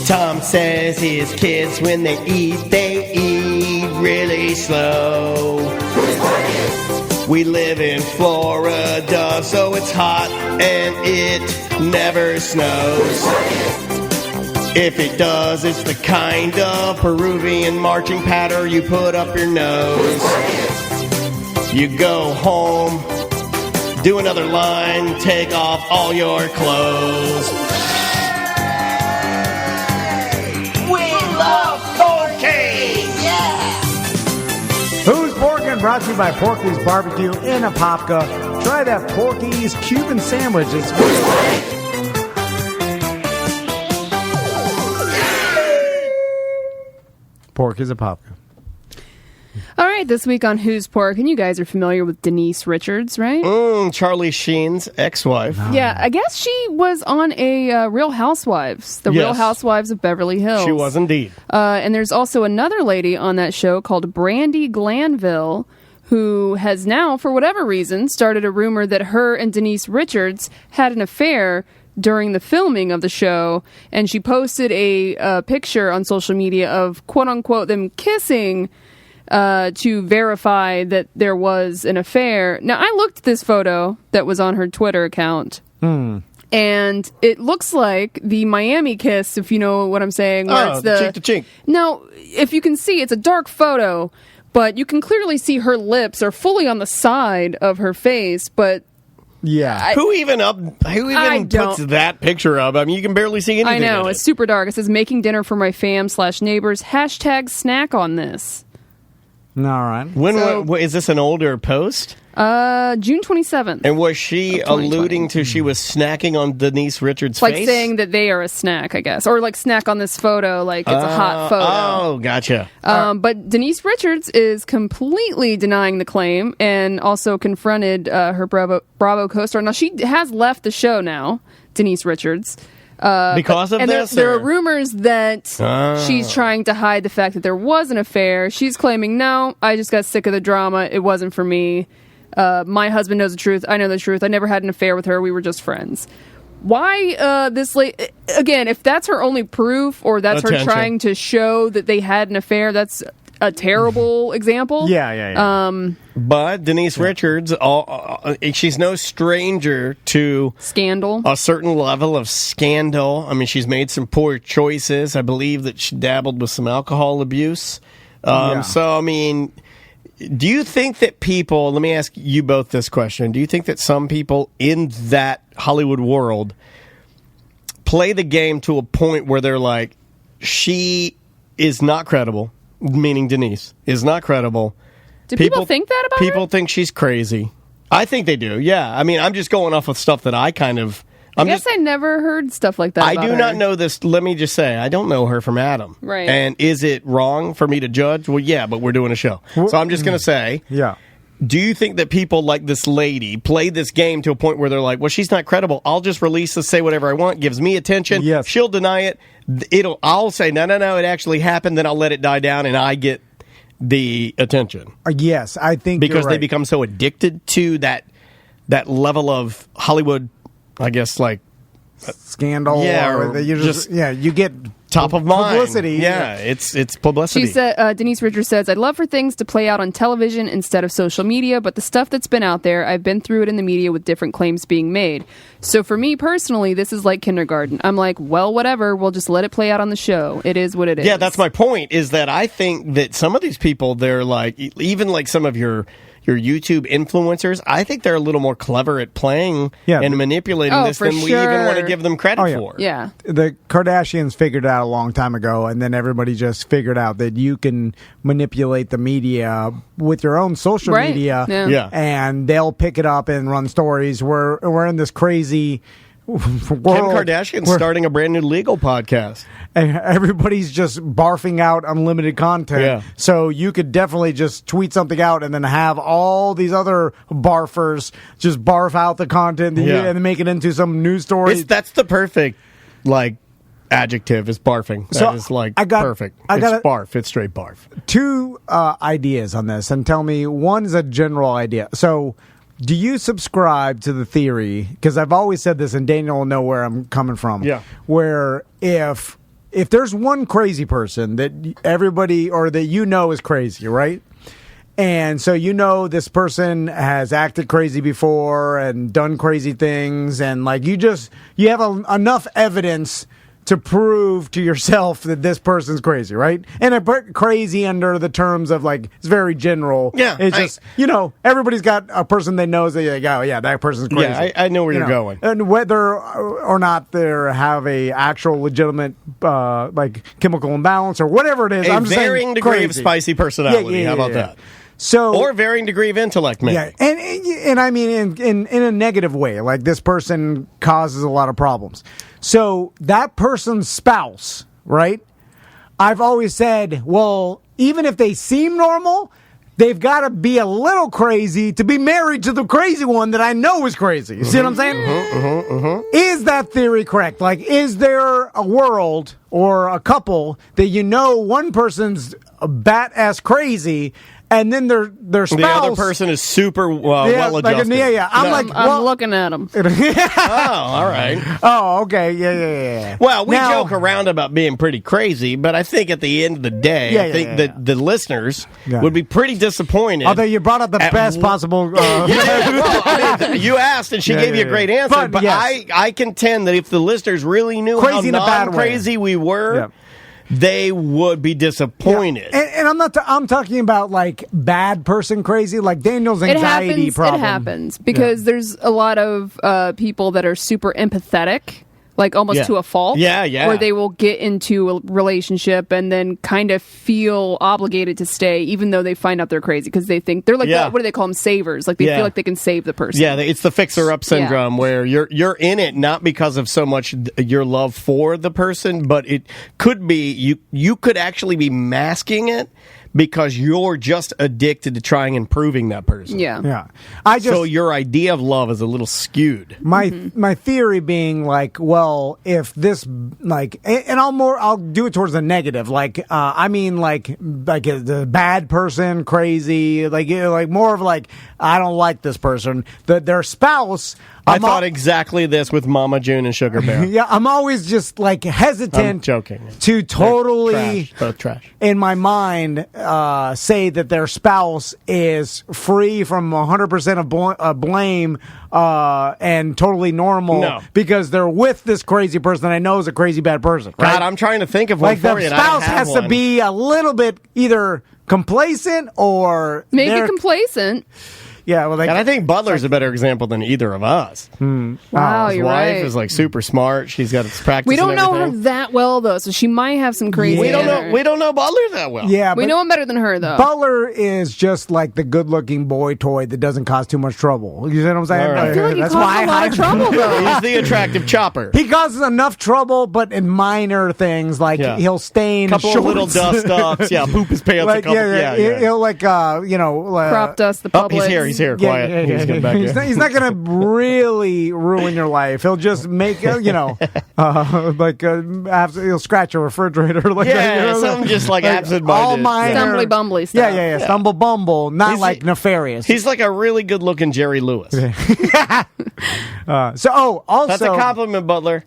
Tom says his kids, when they eat really slow. We live in Florida, so it's hot and it never snows. If it does, it's the kind of Peruvian marching pattern you put up your nose. You go home, do another line, take off all your clothes. We love cocaine! Who's Porkin'? Brought to you by Porky's Barbecue in Apopka. Try that Porky's Cuban sandwich. It's Porky's Apopka. All right, this week on Who's Pork, and you guys are familiar with Denise Richards, right? Charlie Sheen's ex-wife. Yeah, I guess she was on a Real Housewives, the Real Yes. Housewives of Beverly Hills. She was indeed. And there's also another lady on that show called Brandy Glanville, who has now, for whatever reason, started a rumor that her and Denise Richards had an affair during the filming of the show. And she posted a picture on social media of, quote-unquote, them kissing to verify that there was an affair. Now, I looked at this photo that was on her Twitter account. And it looks like the Miami kiss, if you know what I'm saying. Where it's the cheek to cheek. No, if you can see, it's a dark photo, but you can clearly see her lips are fully on the side of her face. But Yeah. Who even I puts don't- that picture up? I mean, you can barely see anything. I know, in it. it's super dark. It says, making dinner for my fam/neighbors, #snack on this. All right. When So- is this an older post? June 27th. And was she Of 2020. alluding to she was snacking on Denise Richards' Like face? saying that they are a snack, I guess. Or like snack on this photo, like it's a hot photo. Oh, gotcha. But Denise Richards is completely denying the claim and also confronted her Bravo co-star. Now, she has left the show now, Denise Richards. Because of and this? there or- are rumors that she's trying to hide the fact that there was an affair. She's claiming, no, I just got sick of the drama. It wasn't for me. My husband knows the truth. I know the truth. I never had an affair with her. We were just friends. Why this late? Again, if that's her only proof, or that's her trying to show that they had an affair, that's a terrible example. Yeah. But Denise Richards, she's no stranger to scandal, a certain level of scandal. I mean, she's made some poor choices. I believe that she dabbled with some alcohol abuse. So, I mean, do you think that people, let me ask you both this question, do you think that some people in that Hollywood world play the game to a point where they're like, she is not credible, meaning Denise is not credible? Do people think that about her? People think she's crazy. I think they do, yeah. I mean, I'm just going off of stuff that I kind of... I guess I never heard stuff like that I about do her. not know this. Let me just say, I don't know her from Adam. Right. And is it wrong for me to judge? Well, yeah, but we're doing a show. So I'm just going to say... Yeah. Do you think that people like this lady play this game to a point where they're like, well, she's not credible. I'll just release this, say whatever I want, gives me attention. Yes. She'll deny it. I'll say, no, it actually happened. Then I'll let it die down and I get the attention. Yes, I think because you're right. they become so addicted to that level of Hollywood, I guess, like scandal. Yeah, or or you get top of mind publicity. Yeah, it's publicity. She said, Denise Richards says, I'd love for things to play out on television instead of social media, but the stuff that's been out there, I've been through it in the media with different claims being made. So for me personally, this is like kindergarten. I'm like, well, whatever, we'll just let it play out on the show. It is what it is. Yeah, that's my point, is that I think that some of these people, they're like, even like some of your YouTube influencers, I think they're a little more clever at playing and manipulating this than we even want to give them credit for. Yeah. The Kardashians figured it out a long time ago, and then everybody just figured out that you can manipulate the media with your own social media, and they'll pick it up and run stories. We're in this crazy world. Kim Kardashian's starting a brand new legal podcast. And everybody's just barfing out unlimited content. Yeah. So you could definitely just tweet something out and then have all these other barfers just barf out the content and then make it into some news story. That's the perfect, like, adjective is barfing. That is, like, perfect. It's barf. It's straight barf. Two ideas on this, and tell me, one is a general idea. So... do you subscribe to the theory, because I've always said this, and Daniel will know where I'm coming from, where if there's one crazy person that everybody or that you know is crazy, right? And so you know this person has acted crazy before and done crazy things, and like you have enough evidence to prove to yourself that this person's crazy, right? And crazy under the terms of, like, it's very general. Yeah. It's just, everybody's got a person they know that they go, yeah, that person's crazy. Yeah, I know where you're going. And whether or not they have a actual legitimate, like, chemical imbalance or whatever it is. A I'm just varying degree crazy. of spicy personality. How about that? So, or varying degree of intellect, maybe. Yeah, and I mean in a negative way. Like, this person causes a lot of problems. So that person's spouse, right? I've always said, well, even if they seem normal, they've got to be a little crazy to be married to the crazy one that I know is crazy. You see what I'm saying? Is that theory correct? Like, is there a world or a couple that one person's bat-ass crazy, and then their spouse... the other person is super well-adjusted. I'm looking at them. Oh, all right. Oh, okay. Yeah. Well, we joke around about being pretty crazy, but I think at the end of the day, I think that the listeners would be pretty disappointed. Although you brought up the best possible... you asked, and she gave you a great answer, but I contend that if the listeners really knew crazy how non-crazy we were... they would be disappointed. And I'm talking about, like, bad person crazy, like Daniel's anxiety problem. It happens because there's a lot of people that are super empathetic, like almost to a fault. Yeah. Where they will get into a relationship and then kind of feel obligated to stay, even though they find out they're crazy, because they think they're like, what do they call them? Savers. Like, they feel like they can save the person. Yeah, it's the fixer-up syndrome where you're in it not because of so much your love for the person, but it could be you could actually be masking it because you're just addicted to trying and proving that person. Yeah. Yeah. So your idea of love is a little skewed. My theory being like, well, if this like, and I'll do it towards the negative. Like, I mean, like the bad person, crazy, like more of like, I don't like this person. Their spouse. I thought exactly this with Mama June and Sugar Bear. Yeah, I'm always just like hesitant. I'm joking. To totally, both trash. In my mind, say that their spouse is free from 100% of blame and totally normal. No. Because they're with this crazy person that I know is a crazy bad person. Right? God, I'm trying to think of one like for the you. and I don't spouse have has one. to be a little bit either complacent or Maybe complacent. Yeah, well, And I think Butler's a better example than either of us. Wow, His you're wife right. is like super smart. She's got its practice. We don't and know her everything. that well though, so she might have some crazy. We don't in know. her. We don't know Butler that well. Yeah, We but know him better than her though. Butler is just like the good-looking boy toy that doesn't cause too much trouble. You see what I'm saying? All right. I feel like he That's caused why a I lot hired of trouble him. though. He's the attractive chopper. He causes enough trouble, but in minor things like Yeah. he'll stain Couple shorts. of little dust ups. Yeah, poop his pants. Like, a couple. yeah. He'll like Crop dust the Oh, public. he's here. Quiet. He's getting back He's here. not going to really ruin your life. He'll just make he'll scratch a refrigerator. Like Yeah, something just like absent-minded. all minor, Stumbly bumbly stuff. Yeah. Stumble bumble, not He's- like nefarious. He's like a really good-looking Jerry Lewis. Also That's a compliment, Butler.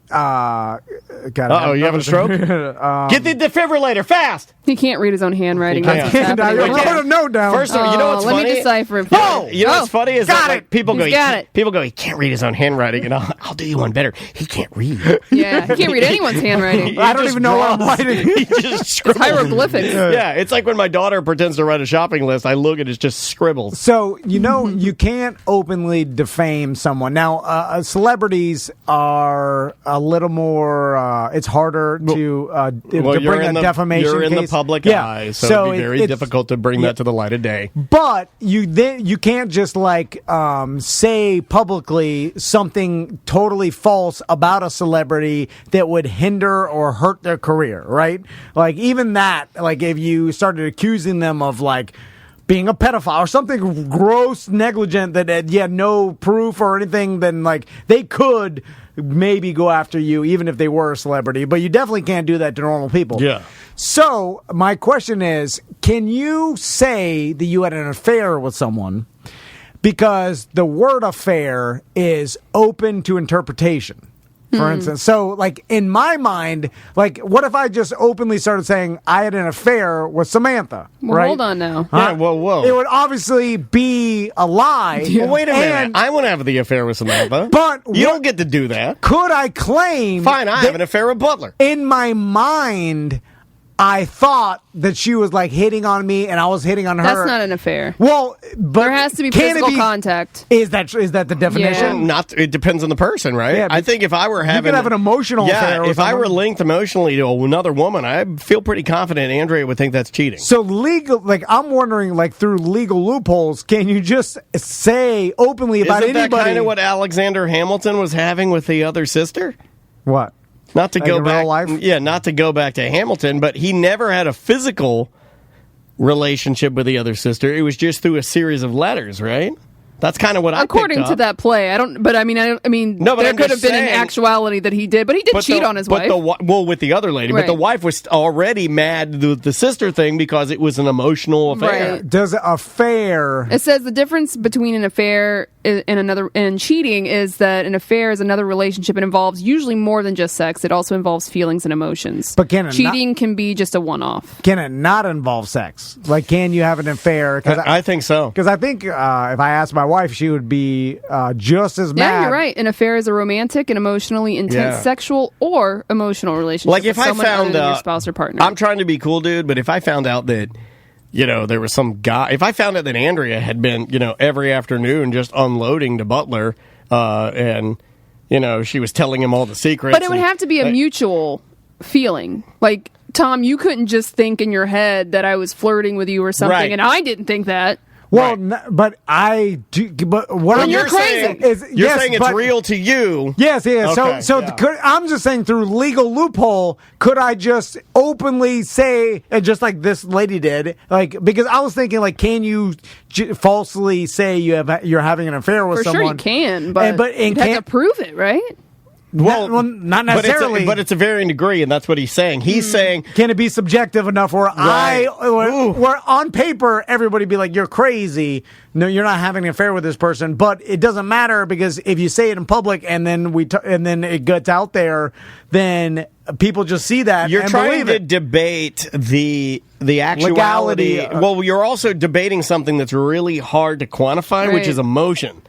Uh-oh, you having a stroke? Get the defibrillator fast. He can't read his own handwriting. He That's can't. what's I happening. wrote a note down. First of all, you know what's let funny? me decipher it. Oh, you know what's funny is Got that like, it. people go, He's got it. people go, he can't read his own handwriting, and I'll do you one better. He can't read. Yeah, he can't read anyone's handwriting. I don't just even know what I'm draws. writing. He just scribbles. Hieroglyphics. Yeah, it's like when my daughter pretends to write a shopping list. I look at it, it's just scribbles. So, you can't openly defame someone. Now, celebrities are a little more, it's harder to Well, bring a defamation You're in the case. public Yeah. eye, so it'd be very it's- difficult to bring that to the light of day. But you can't just say publicly something totally false about a celebrity that would hinder or hurt their career, right? Like even that, like if you started accusing them of being a pedophile or something gross, negligent that you had no proof or anything, then they could maybe go after you even if they were a celebrity. But you definitely can't do that to normal people. Yeah. So my question is, can you say that you had an affair with someone because the word affair is open to interpretation? For instance, so in my mind, what if I just openly started saying I had an affair with Samantha? Well, right? hold on now. Yeah, whoa. It would obviously be a lie. Well, wait a minute. And I want to have the affair with Samantha. But you what- don't get to do that. could I claim? Fine, I that have an affair with Butler. in my mind, I thought that she was hitting on me, and I was hitting on her. That's not an affair. Well, but There has to be can it physical contact. Is that the definition? Yeah. It depends on the person, right? Yeah, I think if I were having, could have an emotional affair with if I were someone. linked emotionally to another woman, I feel pretty confident Andrea would think that's cheating. So legal, I'm wondering, through legal loopholes, can you just say openly about Isn't that anybody? kind of what Alexander Hamilton was having with the other sister? What? Not to go in back, real life? yeah, not to go back to Hamilton, but he never had a physical relationship with the other sister. It was just through a series of letters, right? That's kind of what I According picked to up. that play, I mean, No, but there I'm could just have been an saying- actuality that he did, but he did cheat on his wife. With the other lady, but the Right. wife was already mad with the sister thing because it was an emotional affair. Right. Does an affair? It says the difference between an affair and cheating is that an affair is another relationship. It involves usually more than just sex. It also involves feelings and emotions. But can it cheating can be just a one-off. Can it not involve sex? Can you have an affair? I think so. Because I think if I asked my wife, she would be just as mad. Yeah, you're right. An affair is a romantic and emotionally intense Yeah. sexual or emotional relationship. Like if with I someone other found than your out, spouse or partner. I'm trying to be cool, dude, but if I found out that, there was some guy, if I found out that Andrea had been, every afternoon just unloading to Butler, and, she was telling him all the secrets. But it would have to be a mutual feeling. Like, Tom, you couldn't just think in your head that I was flirting with you or something, Right. and I didn't think that. Well, Right. but I do. But what Well, I'm you're saying, crazy. You're yes, saying it's but- real to you. Yes, yeah. Okay, So yeah. I'm just saying through legal loophole, could I just openly say, and just like this lady did, like because I was thinking, like, can you falsely say you're having an affair with For someone? sure you can, but you'd have to prove it, right? Well, not necessarily. But it's a varying degree, and that's what he's saying. He's saying, Can it be subjective enough where Ooh. where on paper everybody be like, you're crazy. No, you're not having an affair with this person. But it doesn't matter because if you say it in public and then and then it gets out there, then people just see that. you're and trying believe to it. debate the actuality. Legality, Well, you're also debating something that's really hard to quantify, which Right. is emotion.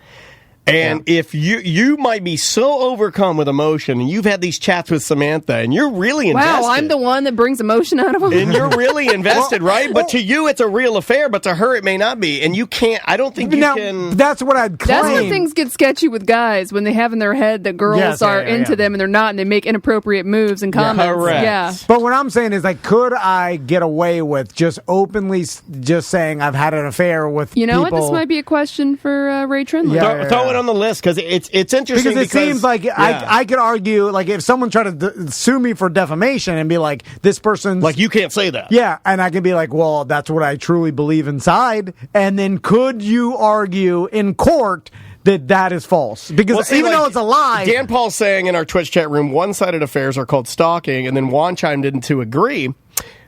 And if you might be so overcome with emotion, and you've had these chats with Samantha, and you're really invested. Wow, I'm the one that brings emotion out of them. And you're really invested, right? But to you, it's a real affair, but to her, it may not be. And you can't, I don't think you Now, can. that's what I'd claim. That's where things get sketchy with guys when they have in their head that girls Yes, are yeah, into yeah. them and they're not, and they make inappropriate moves and comments. Correct. Yeah. But what I'm saying is, like, could I get away with just openly just saying I've had an affair with You know people? what? This might be a question for Ray Trindler. Yeah. Throw it on the list because it's interesting. Because it seems like yeah. I could argue, like, if someone tried to sue me for defamation and be like, this person's. like you can't say that. Yeah, and I can be like, well, that's what I truly believe inside. And then could you argue in court that is false? Because Well, see, even like, though it's a lie. Dan Paul's saying in our Twitch chat room, one-sided affairs are called stalking, and then Juan chimed in to agree,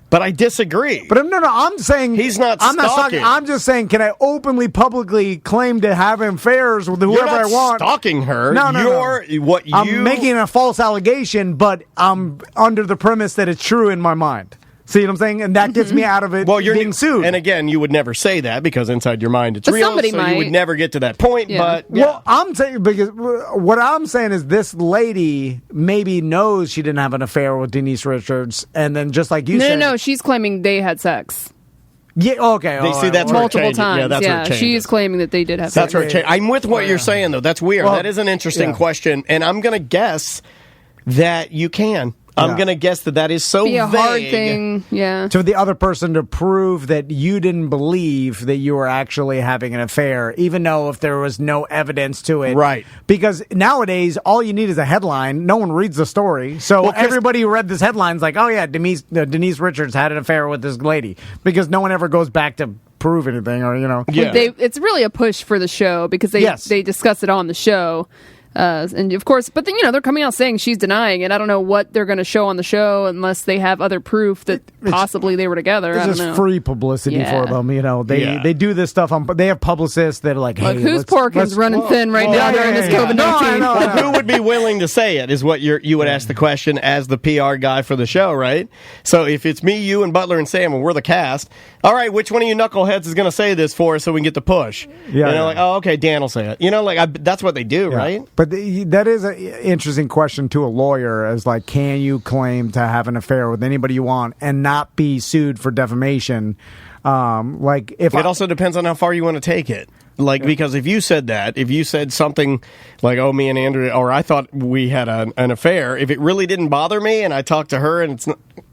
but I disagree. But no, I'm saying He's not I'm not stalking. I'm just saying, can I openly, publicly claim to have affairs with You're whoever not I want? stalking her. No. I'm making a false allegation, but I'm under the premise that it's true in my mind. See what I'm saying? And that gets me out of it you're being sued. And again, you would never say that because inside your mind it's But real. somebody so might. you would never get to that point. Yeah. But yeah. Well, I'm saying because what I'm saying is this lady maybe knows she didn't have an affair with Denise Richards, and then just like you said, No. She's claiming they had sex yeah, okay, They all see right, that's well, where it multiple changes. times. Yeah, that's where it changes. she's claiming that they did have That's sex. where it changes. I'm with what you're saying, though. That's weird. Well, that is an interesting yeah. question, and I'm going to guess that you can. I'm Yeah. going to guess that is so Be a vague. hard thing. Yeah. to the other person to prove that you didn't believe that you were actually having an affair, even though if there was no evidence to it. Right. Because nowadays, all you need is a headline. No one reads the story. So Well, Chris- everybody who read this headline is like, oh, yeah, Denise Richards had an affair with this lady. Because no one ever goes back to prove anything or, Yeah. It's really a push for the show because Yes. they discuss it on the show. And of course, but then, they're coming out saying she's denying it. I don't know what they're going to show on the show unless they have other proof that possibly they were together. I It's don't just know. free publicity Yeah. for them. They Yeah. they do this stuff they have publicists that are like, hey, Like, whose let's- pork let's- is running thin right now during this COVID-19? No, I know. Who would be willing to say it is what you would ask the question as the PR guy for the show, right? So if it's me, you, and Butler and Sam, and we're the cast, all right, which one of you knuckleheads is going to say this for us so we can get the push? Yeah, yeah. Like, oh, okay, Dan will say it. That's what they do, right? But that is an interesting question to a lawyer as like, can you claim to have an affair with anybody you want and not be sued for defamation? Like if It also depends on how far you want to take it. Like, because if you said something like, oh, me and Andrew, or I thought we had an affair, if it really didn't bother me and I talked to her and it's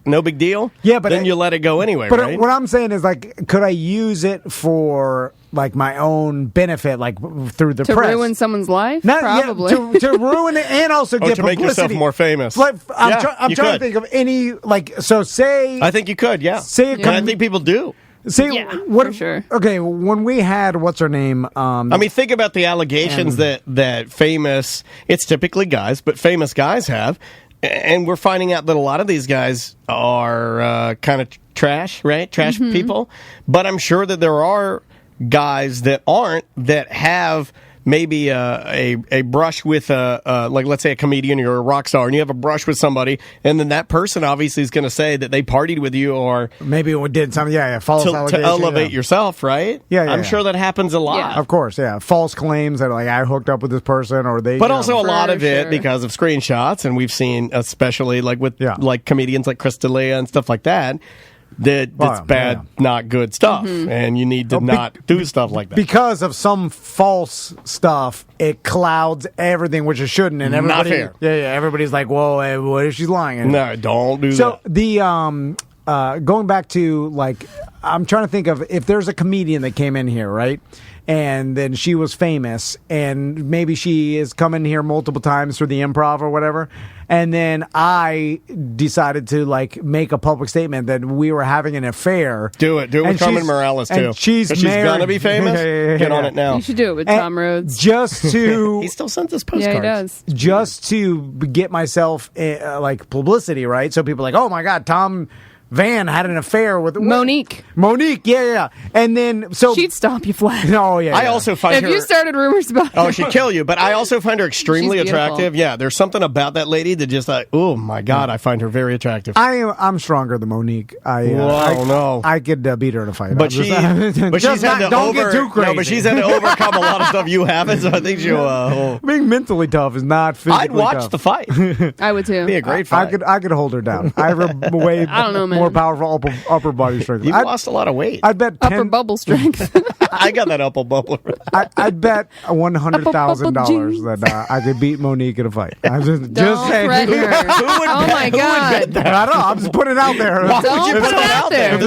no big deal, Yeah, but then you let it go anyway, But right? what I'm saying is like, could I use it for like my own benefit, like through the To press? ruin someone's life? Not, Probably. Yeah, to ruin it and also get to make publicity. yourself more famous. Like I'm, Yeah, I'm you trying could. to think of any so say I think you could, yeah. Say it And I com- think people do. say Yeah, what for sure. Okay, when we had what's her name? I mean, think about the allegations that famous, it's typically guys, but famous guys have. And we're finding out that a lot of these guys are kind of trash, right? Trash people. But I'm sure that there are guys that aren't, that have maybe a brush with like, let's say a comedian or a rock star, and you have a brush with somebody, and then that person obviously is going to say that they partied with you or Maybe we did something. Yeah, false to allegation, elevate yeah. yourself, right? Yeah, yeah, I'm yeah. sure that happens a lot. Yeah. Of course, yeah. False claims that like I hooked up with this person or they. But you also know. a lot For of it sure. because of screenshots, and we've seen, especially like with Yeah. like comedians like Chris D'Elia and stuff like that, that's Well, bad, yeah. not good stuff, and you need to not do stuff like that. because of some false stuff, it clouds everything, which it shouldn't. And everybody, fair. Yeah, everybody's like, "Whoa, what if she's lying?" No, don't do So that. the going back to, like, I'm trying to think of if there's a comedian that came in here, right? And then she was famous, and maybe she has come in here multiple times through the Improv or whatever. And then I decided to, like, make a public statement that we were having an affair. Do it with Carmen Morales, too. She's going to be famous. Get on it now. You should do it with Tom Rhodes. Just to... He still sends us postcards. Yeah, he does. Just to get myself, like, publicity, right? So people are like, oh, my God, Tom Van had an affair with... Monique. Yeah. And then... so she'd stop you flat. Oh, yeah. I also find her... If you started rumors about her... Oh, she'd kill you. But I also find her extremely attractive. Yeah, there's something about that lady that just like, oh, my God, I find her very attractive. I'm stronger than Monique. I could beat her in a fight. But she's had to don't get too crazy. No, but she's had to overcome a lot of stuff you haven't, so I think she'll... Being mentally tough is not physically I'd watch tough. the fight. I would, too. It'd be a great fight. I could hold her down. I have a way I don't know, man. more powerful upper body strength. You've lost a lot of weight. I'd bet Upper bubble strength. I got that upper bubble. I'd bet $100,000 that I could beat Monique in a fight. I'm just saying. Threaten her. Oh my God! I don't know. I'm just putting it out there. Why Don't would you put it out there.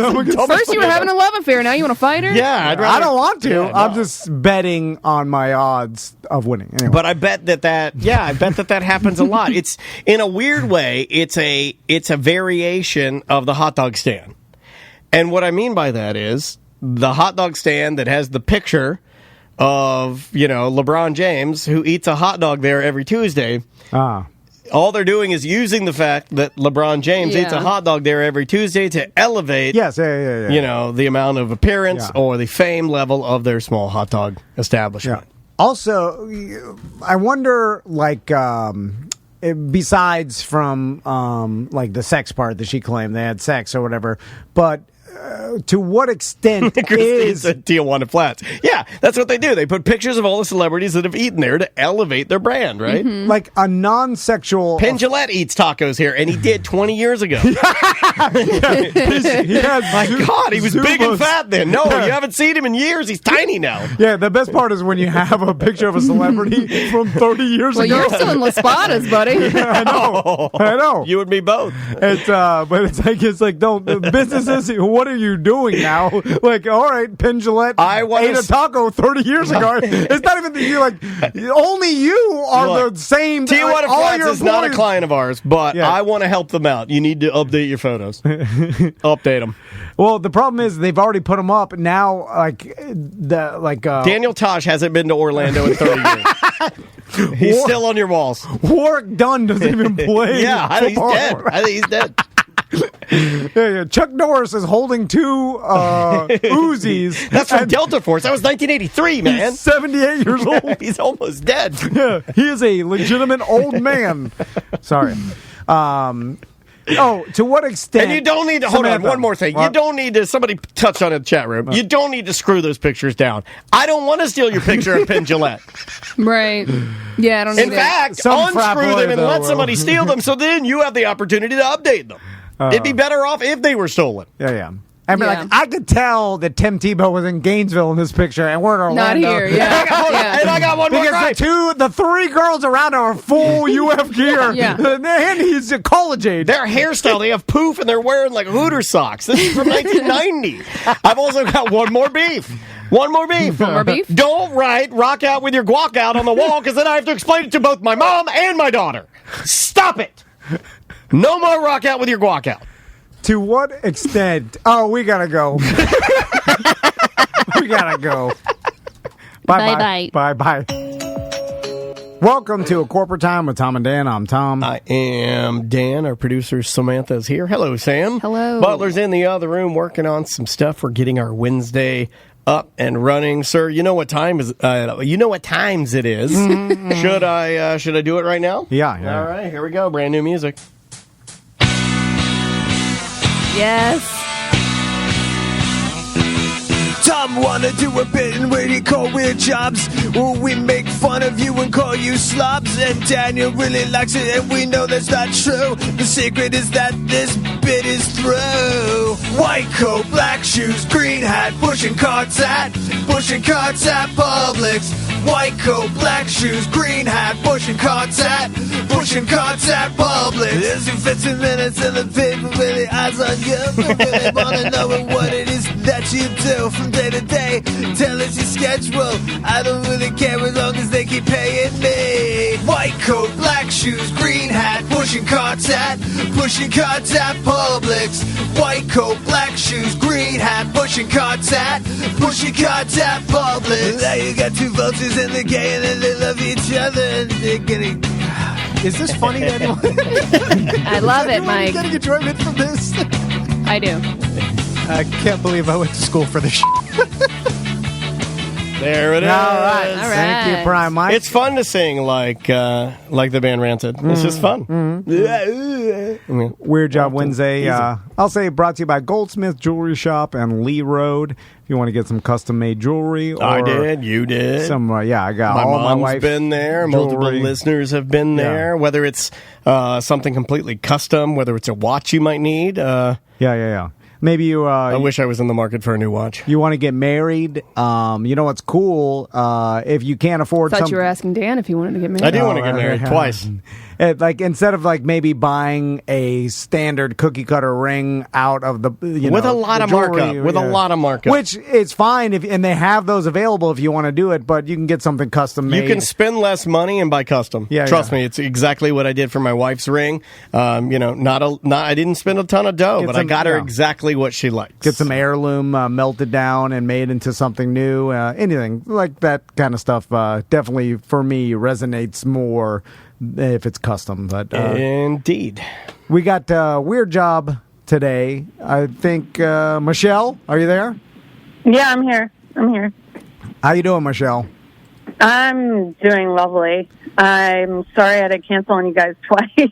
First you were having a love affair. Now you want to fight her? Yeah, I don't want to. Yeah, no. I'm just betting on my odds of winning. Anyway. But I bet that happens a lot. It's in a weird way. It's a variation of the hot dog stand. And what I mean by that is the hot dog stand that has the picture of, LeBron James, who eats a hot dog there every Tuesday. All they're doing is using the fact that LeBron James eats a hot dog there every Tuesday to elevate, the amount of appearance or the fame level of their small hot dog establishment. Yeah. Also, I wonder, like, besides from like the sex part that she claimed they had sex or whatever, but to what extent is Tijuana Flats? Yeah, that's what they do. They put pictures of all the celebrities that have eaten there to elevate their brand, right? Mm-hmm. Like a non-sexual... Penn Jillette eats tacos here, and he did 20 years ago. My God, he was big and fat then. No, you haven't seen him in years. He's tiny now. Yeah, the best part is when you have a picture of a celebrity from 30 years ago. Well, you're still in Las Espadas, buddy. I know. You and me both. But it's like, don't businesses. What are you doing now? Like, all right, Penn Jillette ate a taco 30 years ago. It's not even that you like. Only you are the same. Tijuana Flats is not a client of ours, but I want to help them out. You need to update your photos. Update them. Well, the problem is they've already put them up now. Daniel Tosh hasn't been to Orlando in 30 years. He's still on your walls. Warwick Dunn doesn't even play. I think he's dead. Chuck Norris is holding two Uzis. That's from Delta Force. That was 1983, man. He's 78 years old. He's almost dead. Yeah, he is a legitimate old man. Sorry. To what extent? And you don't need to, hold on, one more thing. You don't need to, somebody touched on it in the chat room, you don't need to screw those pictures down. I don't want to steal your picture of Penn Jillette. Right. Yeah, I don't need In fact, unscrew them and let somebody steal them so then you have the opportunity to update them. It'd be better off if they were stolen. Yeah. I mean, I could tell that Tim Tebow was in Gainesville in this picture, and we're in Orlando. Not here, yeah. And I got one more gripe. Because the three girls around are full UF gear. Yeah. And he's a college age. Their hairstyle, they have poof, and they're wearing like Hooter socks. This is from 1990. I've also got one more beef. One more beef. Don't write "rock out with your guac out" on the wall, because then I have to explain it to both my mom and my daughter. Stop it. No more rock out with your guac out. To what extent? Oh, we gotta go. We gotta go. Bye. Welcome to A Corporate Time with Tom and Dan. I'm Tom. I am Dan. Our producer Samantha is here. Hello, Sam. Hello. Butler's in the other room working on some stuff. We're getting our Wednesday up and running, sir. You know what time is? You know what times it is. Should I do it right now? Yeah. All right, here we go. Brand new music. Yes. Tom wanna do a bit in what he call weird jobs. Well, we make fun of you and call you slobs. And Daniel really likes it, and we know that's not true. The secret is that this bit is through. White coat, black shoes, green hat, pushing carts at Publix. White coat, black shoes, green hat, pushing carts at Publix. There's your 15 minutes in the paper with the eyes on you. Don't really wanna know what it is that you do from day to day. Tell us your schedule. I don't really care as long as they keep paying me. White coat, black shoes, green hat, pushing carts at Publix. White coat, black shoes, green hat, pushing carts at Publix. Now you got two vultures in the game and they love each other and they're getting... Is this funny to anyone? I love it, Mike. Getting enjoyment from this? I do. I can't believe I went to school for this. There it is. All right. All Thank you, right. Prime Mike. It's fun to sing like the band Rancid. It's just fun. I mean, Weird Job Wednesday. I'll say brought to you by Goldsmith Jewelry Shop and Lee Road. If you want to get some custom-made jewelry. Or I did. You did. Some, I got My all my mom's wife's been there. Multiple jewelry. listeners have been there. Whether it's something completely custom, whether it's a watch you might need. Yeah. Maybe you. I wish I was in the market for a new watch. You want to get married. You know what's cool? If you can't afford Thought something. you were asking Dan if he wanted to get married. I do want to get married twice. Like instead of like maybe buying a standard cookie cutter ring out of the With a lot the of jewelry, markup. With a lot of markup. which is fine and they have those available if you want to do it, but you can get something custom made. You can spend less money and buy custom. Yeah, Trust yeah. me, it's exactly what I did for my wife's ring. I didn't spend a ton of dough, Get but I some- got her yeah. exactly what she likes. Get some heirloom melted down and made into something new. Anything like that kind of stuff definitely for me resonates more if it's custom. But Indeed. we got Weird Job today. I think Michelle, are you there? Yeah, I'm here. How you doing, Michelle? I'm doing lovely. I'm sorry I had to cancel on you guys twice.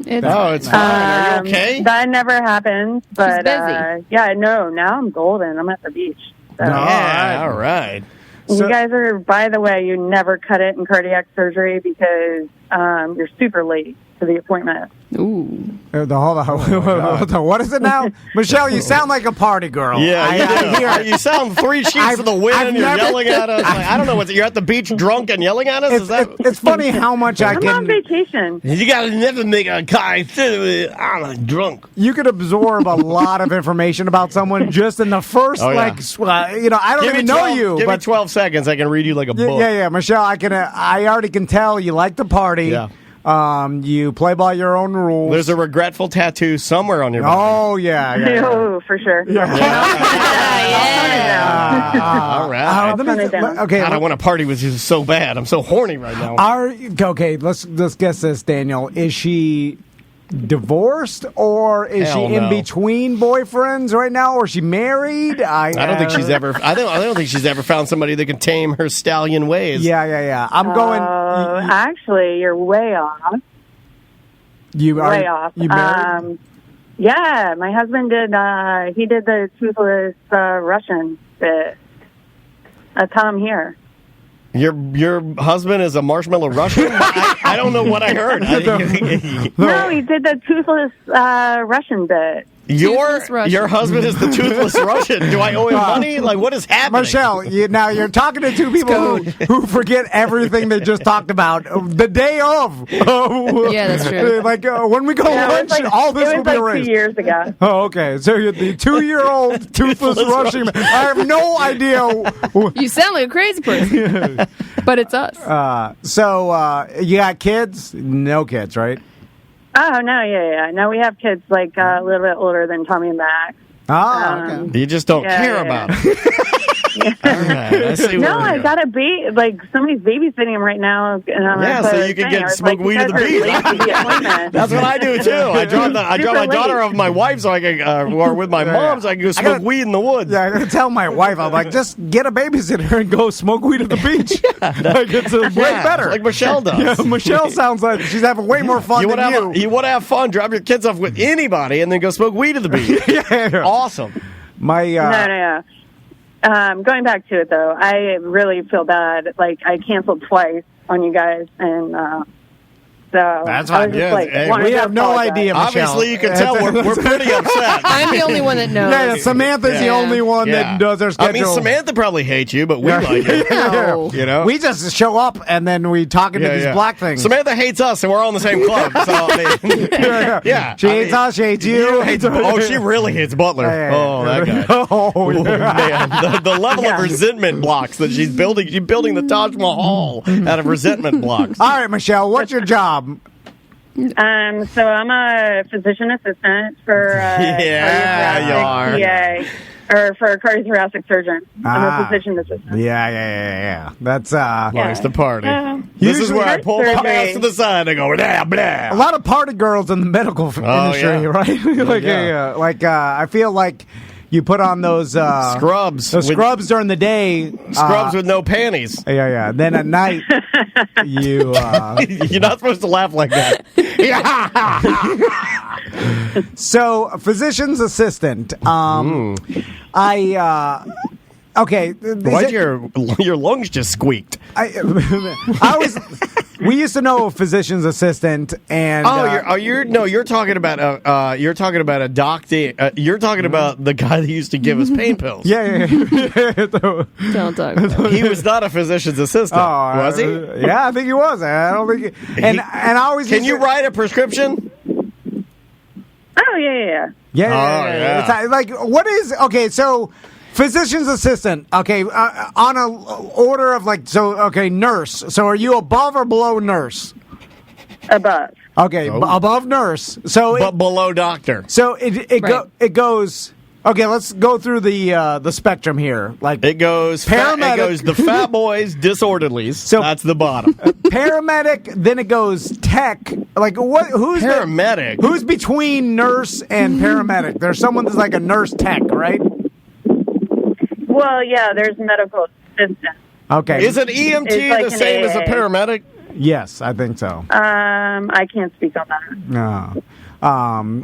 It's Fine. Are you okay? That never happened. But busy. yeah, no, now I'm golden. I'm at the beach. So. No. Yeah, all right. So- You guys are, by the way, you never cut it in cardiac surgery because you're super late to the appointment. Ooh. Hold on. What is it now? Michelle, you sound like a party girl. Yeah, you do. You sound 3 sheets of the wind. I've You're never- yelling at us. Like, I don't know what you're at the beach drunk and yelling at us. Is that? It's funny how much I I'm on can. vacation. You gotta never make a guy. I'm drunk. You could absorb a lot of information about someone just in the first, Oh, yeah. I don't even know you. Give but me 12 seconds. I can read you like a book. yeah, Michelle, I already can tell you like to party. Yeah. You play by your own rules. There's a regretful tattoo somewhere on your body. Oh yeah. Oh, for sure. All right. turn it down. Okay. God, I want to party with you so bad. I'm so horny right now. Okay, let's guess this, Daniel. Is she divorced or is Hell she in no. between boyfriends right now, or is she married? I don't think she's ever. I don't think she's ever found somebody that can tame her stallion ways. Yeah. I'm going. Actually, you're way off. You are Way off. You married? Yeah, my husband did. He did the toothless Russian bit. That's how I'm here. Your husband is a marshmallow Russian? I don't know what I heard. No, he did the toothless Russian bit. Toothless Russian. Your husband is the toothless Russian. Do I owe him money? Like, what is happening? Michelle, now you're talking to two people who forget everything they just talked about the day of. Yeah, that's true. Like when we go lunch, all this it will was be like erased. 2 years ago. Oh, okay. So you're the 2-year-old toothless Russian. I have no idea. You sound like a crazy person. But it's us. So you got kids? No kids, right? Oh no, yeah. No, we have kids like a little bit older than Tommy and Max. Oh, okay. You just don't Yeah, care yeah. about it. All right, I see No, where I we're got to be like somebody's babysitting him right now. And I'm Yeah, like, so I was you can saying, get I was smoke like, weed you at the guys are beach. late to the appointment. That's what I do too. I drop my Super daughter late. off my wife so I can, or with my mom so I can go smoke gotta- weed in the woods. Yeah, I gotta tell my wife, I'm like, just get a babysitter and go smoke weed at the beach. Like, it's way Yeah, better. like Michelle does. Yeah, Michelle sounds like she's having way more fun You want than to you. have you want to have fun? Drop your kids off with anybody and then go smoke weed at the beach. Yeah. Awesome. My No. Going back to it though, I really feel bad. Like I canceled twice on you guys, and So That's I fine. was just Yes. like, Hey, wanted we to have no apologize. idea, Michelle. Obviously, you can tell we're pretty upset. I'm the only one that knows. Yeah, Samantha's the Yeah. only one that does our schedule. I mean, Samantha probably hates you, but we like it. No. You know? We just show up and then we talk into these black things. Samantha hates us, and we're all in the same club. So, I mean, yeah. She I hates mean, us, she hates you. she really hates Butler. Yeah. Oh, that guy. Oh, Oh, yeah. man, the level of resentment blocks that she's building. She's building the Taj Mahal out of resentment blocks. All right, Michelle, what's your job? So I'm a physician assistant for Yeah, you are. cardiothoracic PA, or for a cardiothoracic surgeon. I'm a physician assistant. Yeah. That's Nice to party. Yeah. This is Usually- where I pull my Surgery. ass to the side and go, blah, a blah. lot of party girls in the medical industry, yeah. right? Yeah. I feel like you put on those Scrubs. those with- scrubs during the day. Scrubs with no panties. Yeah. Then at night, you. You're not supposed to laugh like that. So, physician's assistant. Okay. Why'd your lungs just squeaked? I was. We used to know a physician's assistant, and You're talking about a doctor. You're talking about the guy that used to give us pain pills. yeah. Don't talk about it. He was not a physician's assistant, was he? Yeah, I think he was. I don't think. And I always Can used you to- write a prescription? Oh, yeah. Yeah. It's like, what is okay? So, physician's assistant. Okay, on a order of nurse. So, are you above or below nurse? Above. Okay, above nurse. So, But below doctor. Right. it goes. Okay, let's go through the spectrum here. Like It goes Paramedic. It goes the fat boys, disorderlies. So- That's the bottom. paramedic, then it goes tech. Like what? Who's Paramedic. Who's between nurse and paramedic? There's someone that's like a nurse tech, right? Well, yeah, there's medical assistant. Okay. Is an EMT It's like the an same as a AA. paramedic? Yes, I think so. I can't speak on that. No.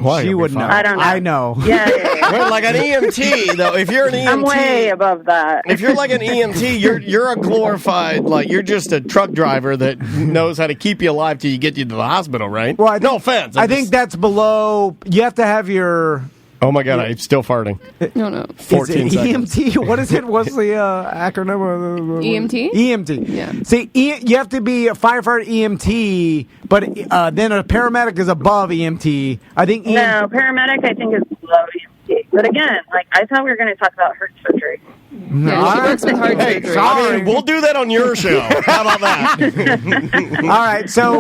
Why? She You'll be would know. fine. I don't know. I know. Yeah. Well, like an EMT though, if you're an EMT, I'm way above that. if you're like an EMT, you're a glorified, like you're just a truck driver that knows how to keep you alive till you get you to the hospital, right? Well, I think- no offense. I think that's below. You have to have your. Oh my god, I'm still farting. No. 14 is it seconds. EMT? What is it? What's the acronym? EMT? EMT. Yeah. See, you have to be a firefighter EMT, but then a paramedic is above EMT. I think EMT. No, paramedic I think is below EMT. But again, like I thought we were going to talk about heart surgery. Yeah, she works with heart Hey, surgery. I mean, we'll do that on your show. How about that? All right, so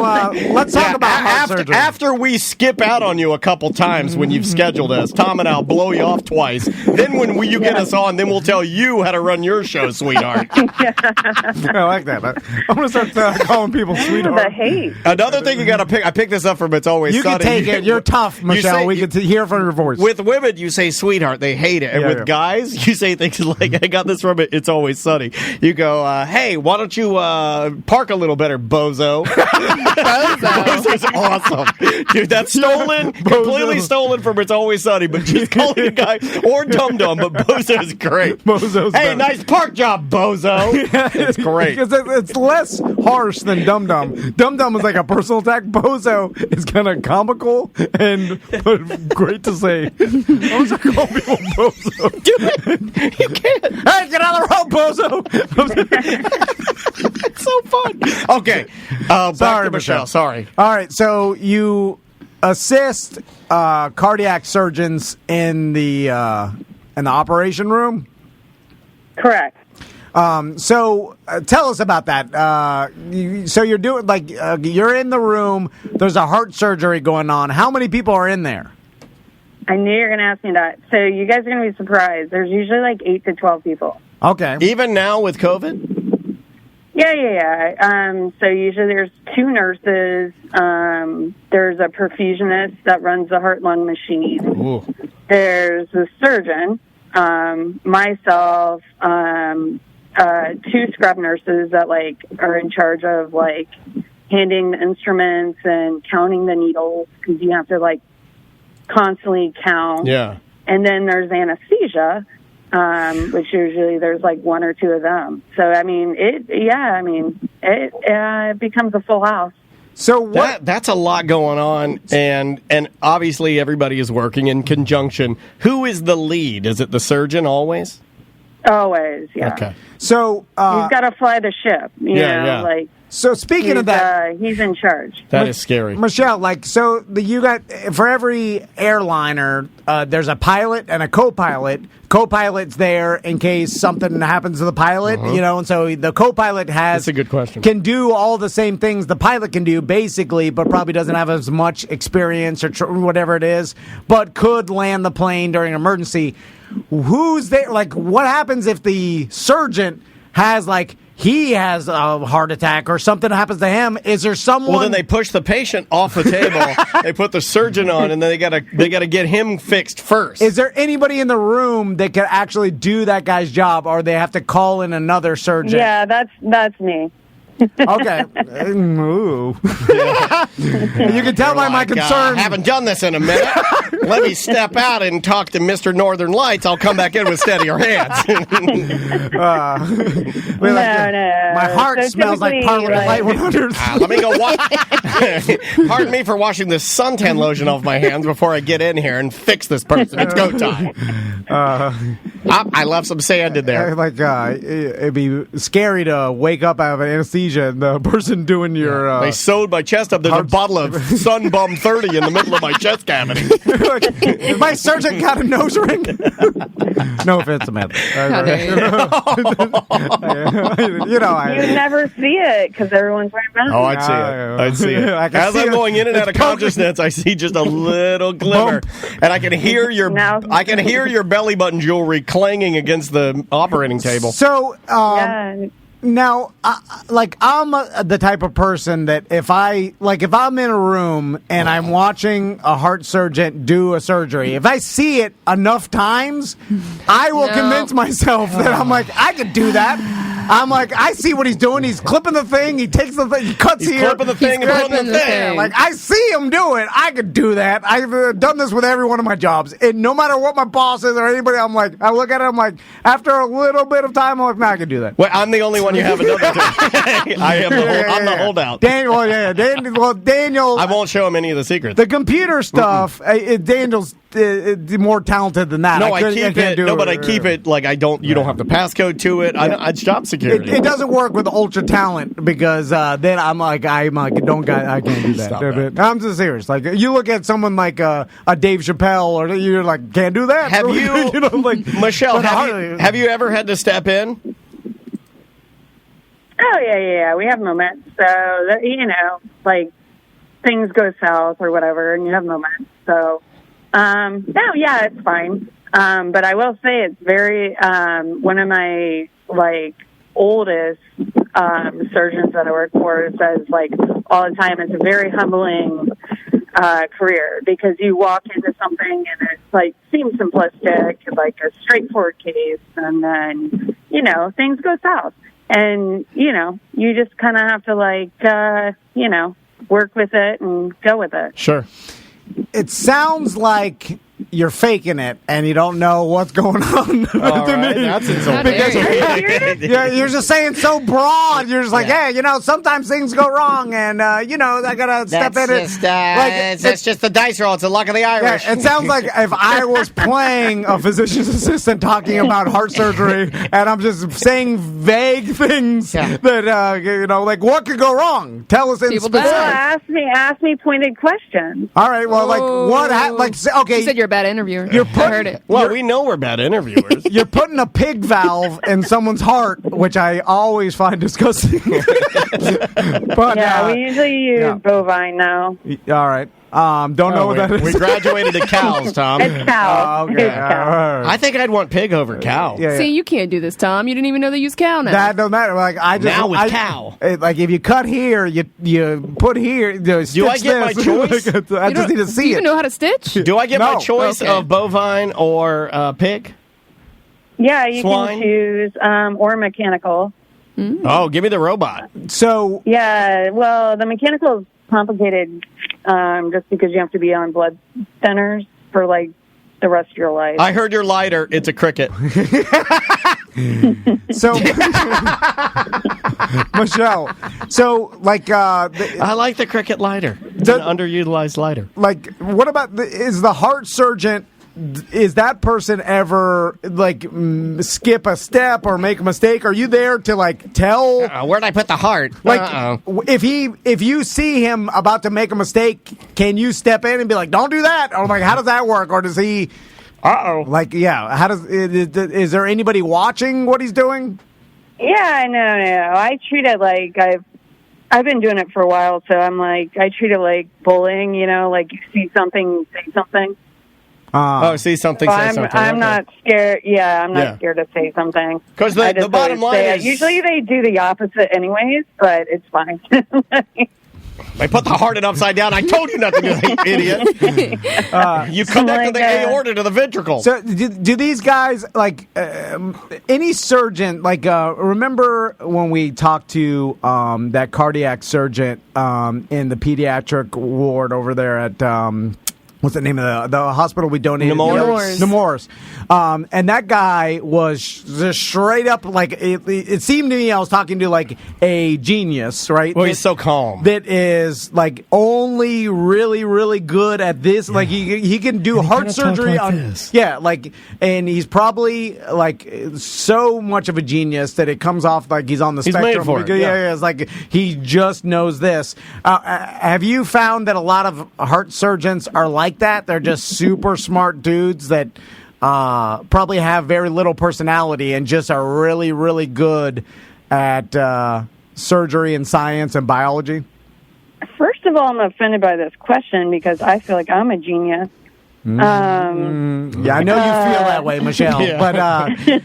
let's talk about heart surgery. After we skip out on you a couple times when you've scheduled us, Tom and I'll blow you off twice. Then when you get us on, then we'll tell you how to run your show, sweetheart. I like that. I'm going to start calling people The sweetheart. hate. Another thing you got to pick. I picked this up from It's Always You Sunny. can take it. You're tough, Michelle. say- We can hear from your voice. With women, you say sweetheart. They hate it. And Yeah, with yeah. guys, you say things like, I got this from It's Always Sunny. You go, hey, why don't you park a little better, bozo? Bozo's awesome. Dude, that's stolen. Completely stolen from It's Always Sunny. But just calling a guy, or dum-dum, but bozo's great. Bozo's Hey, better. nice park job, bozo. It's great. Because it's less harsh than Dum Dum. Dum Dum is like a personal attack. Bozo is kind of comical and but great to say. I was gonna call people Bozo. Dude, you can't. Hey, get out of the road, Bozo! It's so fun. Okay. Back Sorry, to Michelle. Michelle. Sorry. All right, so you assist cardiac surgeons in the operation room. Correct. So tell us about that. So you're doing you're in the room. There's a heart surgery going on. How many people are in there? I knew you were going to ask me that. So you guys are going to be surprised. There's usually like 8 to 12 people. Okay. Even now with COVID? Yeah. So usually there's 2 nurses. There's a perfusionist that runs the heart-lung machine. Ooh. There's a surgeon, myself, 2 scrub nurses that like are in charge of like handing the instruments and counting the needles because you have to like constantly count. Yeah. And then there's anesthesia, which usually there's like 1 or 2 of them. So I mean, it becomes a full house. So what? That's a lot going on, and obviously everybody is working in conjunction. Who is the lead? Is it the surgeon always? Always, yeah. Okay. So He's got to fly the ship. You know, like so speaking of that, he's in charge. That is scary. Michelle, you got for every airliner, there's a pilot and a co-pilot. Co-pilot's there in case something happens to the pilot, and so the co-pilot That's a good question. can do all the same things the pilot can do, basically, but probably doesn't have as much experience or whatever it is, but could land the plane during an emergency. Who's there? Like, what happens if the surgeon has he has a heart attack or something happens to him? Is there someone? Well, then they push the patient off the table. They put the surgeon on, and then they gotta get him fixed first. Is there anybody in the room that could actually do that guy's job, or they have to call in another surgeon? Yeah, that's me. Okay. Ooh. You can tell by my concern. I haven't done this in a minute. Let me step out and talk to Mr. Northern Lights. I'll come back in with steadier hands. No. My heart So smells like typically, Parliament Light 100. Let me go wash. Pardon me for washing this suntan lotion off my hands before I get in here and fix this person. It's go time. I left some sand in there. It'd be scary to wake up out of an anesthesia and the person doing your. They sewed my chest up. There's a bottle of Sun Bum 30 in the middle of my chest cavity. If my surgeon got a nose ring. No offense, Samantha. How dare you. You never see it because everyone's wearing masks. Oh, I'd see it. I'd see it. I can As see I'm it. going in and out of consciousness, I see just a little glimmer, and I can hear your belly button jewelry clanging against the operating table. So, Yeah. now, I'm the type of person that if I'm in a room and I'm watching a heart surgeon do a surgery, if I see it enough times, I will convince myself that I'm like, I could do that. I'm like, I see what he's doing. He's clipping the thing. He takes the thing. He cuts He's here. clipping the thing and putting the thing. Like, I see him do it. I could do that. I've done this with every one of my jobs. And no matter what my boss is or anybody, I'm like, I look at it, I'm like, after a little bit of time, I'm like, nah, I could do that. Well, I'm the only one you haven't done that to. I'm the holdout. Daniel. I won't show him any of the secrets. The computer stuff, Daniel's more talented than that. No, I can't keep it. do No, but I keep it like I don't. You don't have the passcode to it. I'd job security. It doesn't work with ultra talent because then I can't do that. Stop that. I'm just serious. Like you look at someone like a Dave Chappelle, or you're like, can't do that. Have you, Michelle? Have you ever had to step in? Oh, yeah. We have moments. So, things go south or whatever, and you have moments. So, it's fine. But I will say it's very, one of my, oldest surgeons that I work for says, all the time, it's a very humbling career because you walk into something and it, seems simplistic, like a straightforward case, and then, things go south. And, you just kind of have to, work with it and go with it. Sure. It sounds like you're faking it and you don't know what's going on. That's insulting. You're just saying so broad. You're just like, hey, sometimes things go wrong, and I gotta step in it. It's just the dice roll. It's the luck of the Irish. Yeah, it sounds like if I was playing a physician's assistant talking about heart surgery, and I'm just saying vague things that what could go wrong? Tell us in People specific. Ask me pointed questions. All right. Well, okay. You said you're a bad interviewer. I heard it. Well, we know we're bad interviewers. You're putting a pig valve in someone's heart, which I always find disgusting. But we usually use bovine now. All right. Don't know what that is. We graduated to cows, Tom. It's cow. Okay. It's cow. I think I'd want pig over cow. Yeah. See, you can't do this, Tom. You didn't even know they use cow now. That don't matter. Cow. If you cut here, you put here. Do I get my choice? I just need to see you it. even know how to stitch? Do I get my choice Okay. of bovine or pig? Yeah, you Swine? can choose or mechanical. Oh, give me the robot. So Yeah, well, the mechanical is complicated just because you have to be on blood thinners for the rest of your life. I heard your lighter. It's a cricket. So Michelle. So, like, I like the cricket lighter. It's an underutilized lighter. like, what about is the heart surgeon? Is that person ever like skip a step or make a mistake? Are you there to like tell? Where'd I put the heart? Like, if you see him about to make a mistake, can you step in and be like, "Don't do that"? Or like, how does that work? Or does he? Like, yeah. How does? Is there anybody watching what he's doing? Yeah, no. I treat it like I've been doing it for a while, so I'm like, I treat it like bullying. You know, like you see something, say something. See something, say something. I'm not scared. Yeah, I'm not scared to say something. Because the bottom line is... Usually they do the opposite anyways, but it's fine. They put the heart in upside down. I told you not to do that, idiot. You connected the aorta to the ventricle. So do these guys, like, any surgeon, like, remember when we talked to that cardiac surgeon in the pediatric ward over there at... what's the name of the hospital we donated? Nemours. And that guy was just straight up, like, it seemed to me I was talking to, like, a genius, right? Well, he's so calm. That is, like, only really, really good at this. Yeah. Like, he can do heart surgery on this. Yeah, like, and he's probably, like, so much of a genius that it comes off like he's on the spectrum. Made for it. Yeah, it's like he just knows this. Have you found that a lot of heart surgeons are like that? They're just super smart dudes that probably have very little personality and just are really, really good at surgery and science and biology? First of all, I'm offended by this question because I feel like I'm a genius. Yeah, I know you feel that way, Michelle. Yeah. But the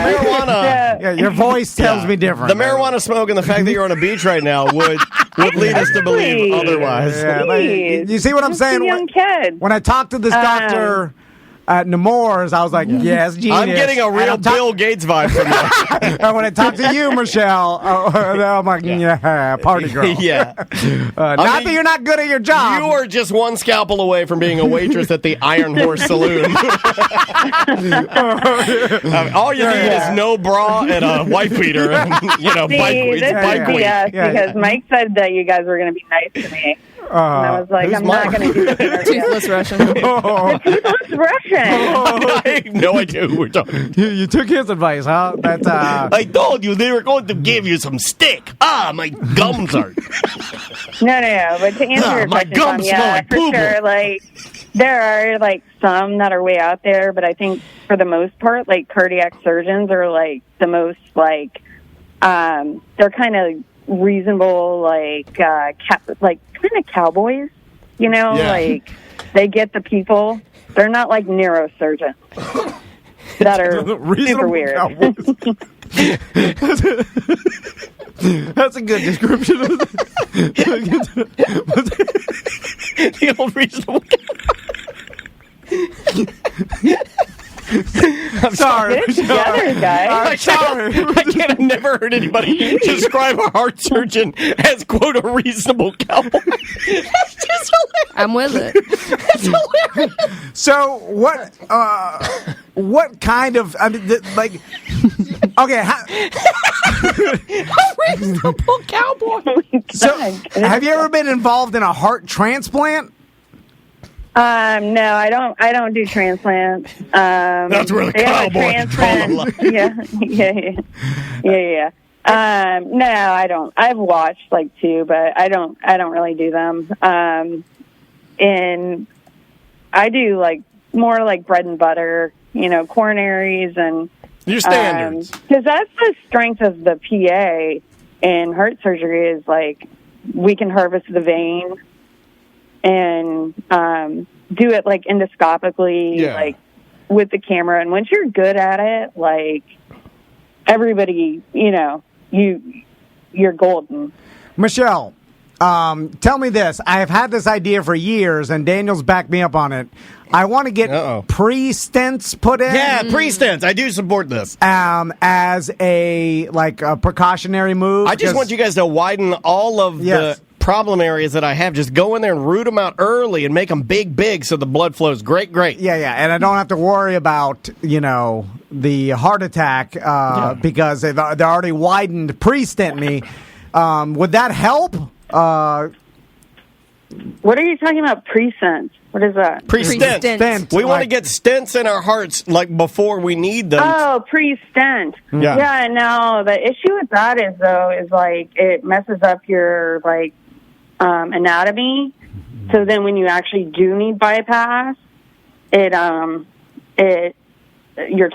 marijuana, your voice tells me different. The marijuana smoke and the fact that you're on a beach right now would lead us to believe otherwise. Yeah, like, you see what I'm saying? Young kid. When I talked to this doctor at Nemours, I was like, yes, genius. I'm getting a real Bill Gates vibe from you. And when I talked to you, Michelle, I'm like, yeah, party girl. Yeah. That you're not good at your job. You are just one scalpel away from being a waitress at the Iron Horse Saloon. All you need is no bra and a wife beater. And, bike week. Because Mike said that you guys were going to be nice to me. And I was like, I'm not going to do this. Toothless Russian. Toothless Russian. I have no idea who we're talking. You took his advice, huh? That's, I told you they were going to give you some stick. My gums are. No. But to answer your question, Tom, yeah, for sure. Like, there are like some that are way out there, but I think for the most part, like cardiac surgeons are like the most like they're kind of reasonable, like kind of cowboys, like they get the people. They're not like neurosurgeons that are super weird. That's a good description of the old reasonable. I'm sorry. Get it together, guys. I can't have never heard anybody describe a heart surgeon as, quote, a reasonable cowboy. That's just hilarious. I'm with it. That's hilarious. So what kind of, I mean, okay. A reasonable cowboy. So have you ever been involved in a heart transplant? No, I don't do transplants. That's where the cowboys draw the line. Yeah. No, I don't. I've watched like two, but I don't really do them. And I do like more like bread and butter, coronaries and your standards. Because that's the strength of the PA in heart surgery is like we can harvest the vein. And do it like endoscopically, like with the camera. And once you're good at it, like everybody, you're golden. Michelle, tell me this. I have had this idea for years, and Daniel's backed me up on it. I want to get pre-stents put in. Yeah, pre-stents. I do support this. As a precautionary move. I just want you guys to widen all of the problem areas that I have. Just go in there and root them out early and make them big so the blood flows great. Yeah, and I don't have to worry about, the heart attack because they're already widened pre-stentmy. Would that help? What are you talking about? Pre-stent? What is that? Pre-stent. Stent. We want to get stents in our hearts like before we need them. Oh, pre-stent. Yeah. Yeah, no, the issue with that is, though, is like it messes up your, like, anatomy. So then when you actually do need bypass, your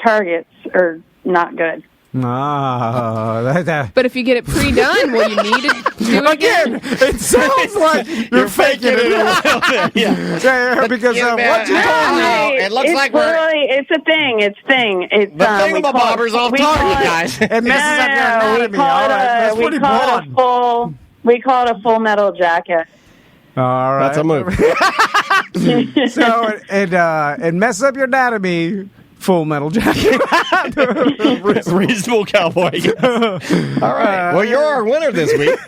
targets are not good. But if you get it pre-done, will you need to do it again? It sounds like you're faking it a little bit. Yeah, because what you told me, it looks like it's a thing. It's thing. It's the thingamabobber's off target, guys. it messes up your anatomy. All right, that's pretty broad. We call it a full metal jacket. All right, that's a move. So it messes up your anatomy. Full Metal Jacket. Reasonable Cowboy. All right. Well, you're our winner this week.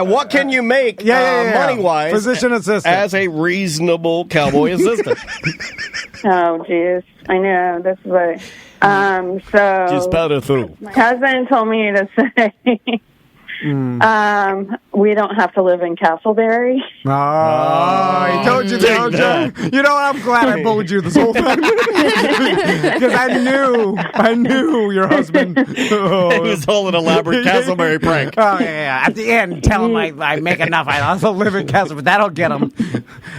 What can you make money-wise physician assistant as a reasonable cowboy assistant? Oh, jeez. I know. This is what... so... Just powder through. My husband told me to say... we don't have to live in Castleberry. Oh, he told you, don't you? You know what? I'm glad I bullied you this whole time. Because I knew your husband. He was holding an elaborate Castleberry prank. Oh, yeah. At the end, tell him I make enough. I also live in Castleberry. That'll get him.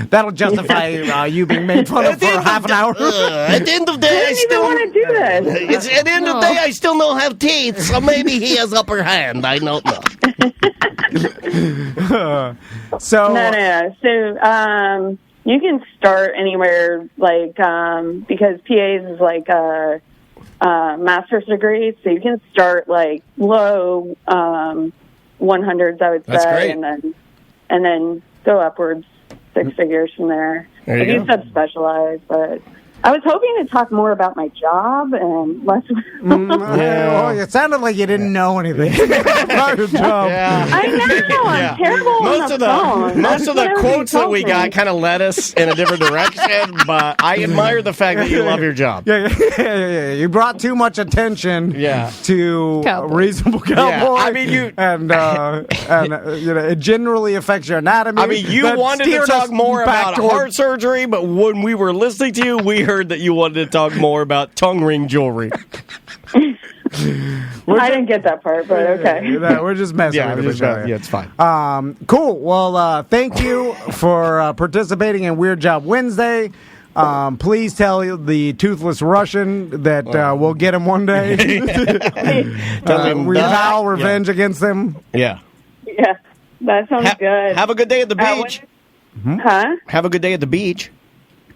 That'll justify you being made fun of for half an hour. At the end of the day, I still want to do this. At the end of the day, I still don't have teeth, so maybe he has upper hand. I don't know. So you can start anywhere, like because PAs is like a master's degree, so you can start like low 100s, I would say. That's great. and then go upwards 6 figures from there. There you you subspecialize, but I was hoping to talk more about my job and less. Well, it sounded like you didn't know anything about your job. Yeah. I know. I'm terrible Most on the phone. Most of the quotes that we got kind of led us in a different direction, but I admire the fact that you love your job. Yeah. You brought too much attention to Cowboy. Reasonable Cowboy. I mean, and it generally affects your anatomy. I mean, you That wanted to steered talk us more back about toward- heart surgery, but when we were listening to you, we heard that you wanted to talk more about tongue ring jewelry. I didn't get that part, but okay. No, we're just messing with each other. Yeah, it's fine. Cool. Well, thank you for participating in Weird Job Wednesday. Please tell the toothless Russian that we'll get him one day. We vow revenge against them. Yeah. Yeah, that sounds good. Have a good day at the beach. Huh? Have a good day at the beach.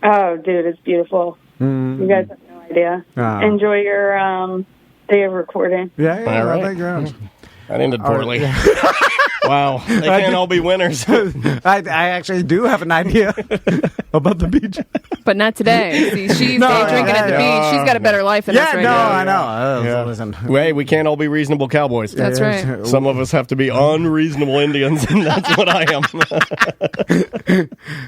Oh, dude, it's beautiful. You guys have no idea. Enjoy your day of recording. Yeah, All right. thank you very much. That ended poorly. Wow. They can't all be winners. I actually do have an idea about the beach. But not today. See, she's day drinking at the beach. She's got a better life than us right now. I know. Listen. Hey, we can't all be reasonable cowboys. That's right. Some of us have to be unreasonable Indians, and that's what I am.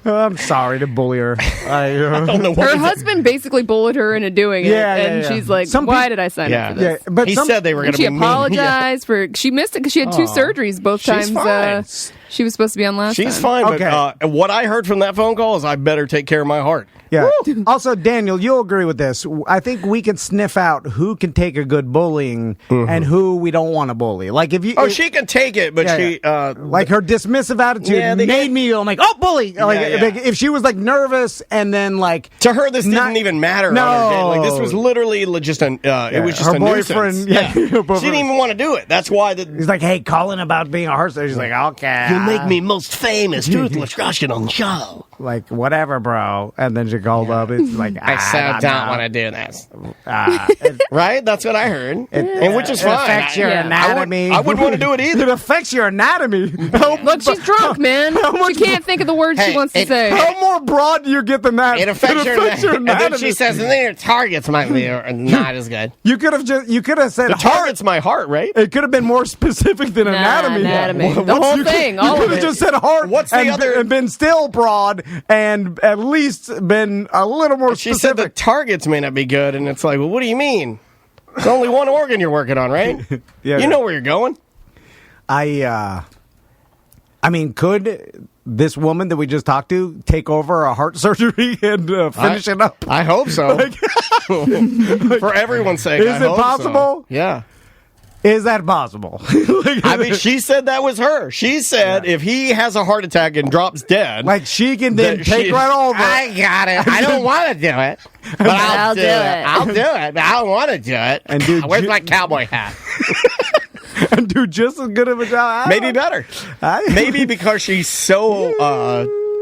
I'm sorry to bully her. I don't know what Her husband basically bullied her into doing it, and she's like, "Why did I sign up for this?" but he said they were going to be She mean. apologized for she missed it because she had 2 surgeries both She's times. fine. She was supposed to be on last. She's time. fine, but what I heard from that phone call is I better take care of my heart. Yeah. Also, Daniel, you'll agree with this. I think we can sniff out who can take a good bullying and who we don't want to bully. Like if you, she can take it, but she like her dismissive attitude made me go like, "Oh, bully!" Like if she was like nervous and then like to her, this didn't even matter. No, on her day. Like this was literally just an. It was just her a boyfriend. nuisance. She didn't even want to do it. That's why he's like, "Hey, calling about being a heart surgeon." She's like, "Okay, you make me most famous toothless Russian on the show." Like whatever, bro. And then she called up. It's like I so don't want to do this. Right? That's what I heard. And which is it fine. affects your anatomy. I wouldn't want to do it either. It affects your anatomy. Look, she's drunk, man. She can't think of the words she wants to say. How more broad do you get than that? It affects your anatomy. And then she says, and then your targets might be not as good. You could have said the target's my heart, right? It could have been more specific than anatomy. The whole thing, all You of could have it. just said heart. What's the other? And been still broad and at least been a little more She said the specific. targets may not be good, and it's like, well, what do you mean? It's only one organ you're working on, right? Yeah. You know where you're going. I mean, could this woman that we just talked to take over a heart surgery and finish it up? I hope so. For everyone's sake, Is I it hope so. possible? Yeah. Is that possible? I mean, she said that was her. She said if he has a heart attack and drops dead, like she can then that take she- right over. I got it. I don't want to do it, but I'll do it. I'll do it. But I don't want to do it. And do where's ju- my cowboy hat? and do just as good of a job. Maybe better. Maybe because she's so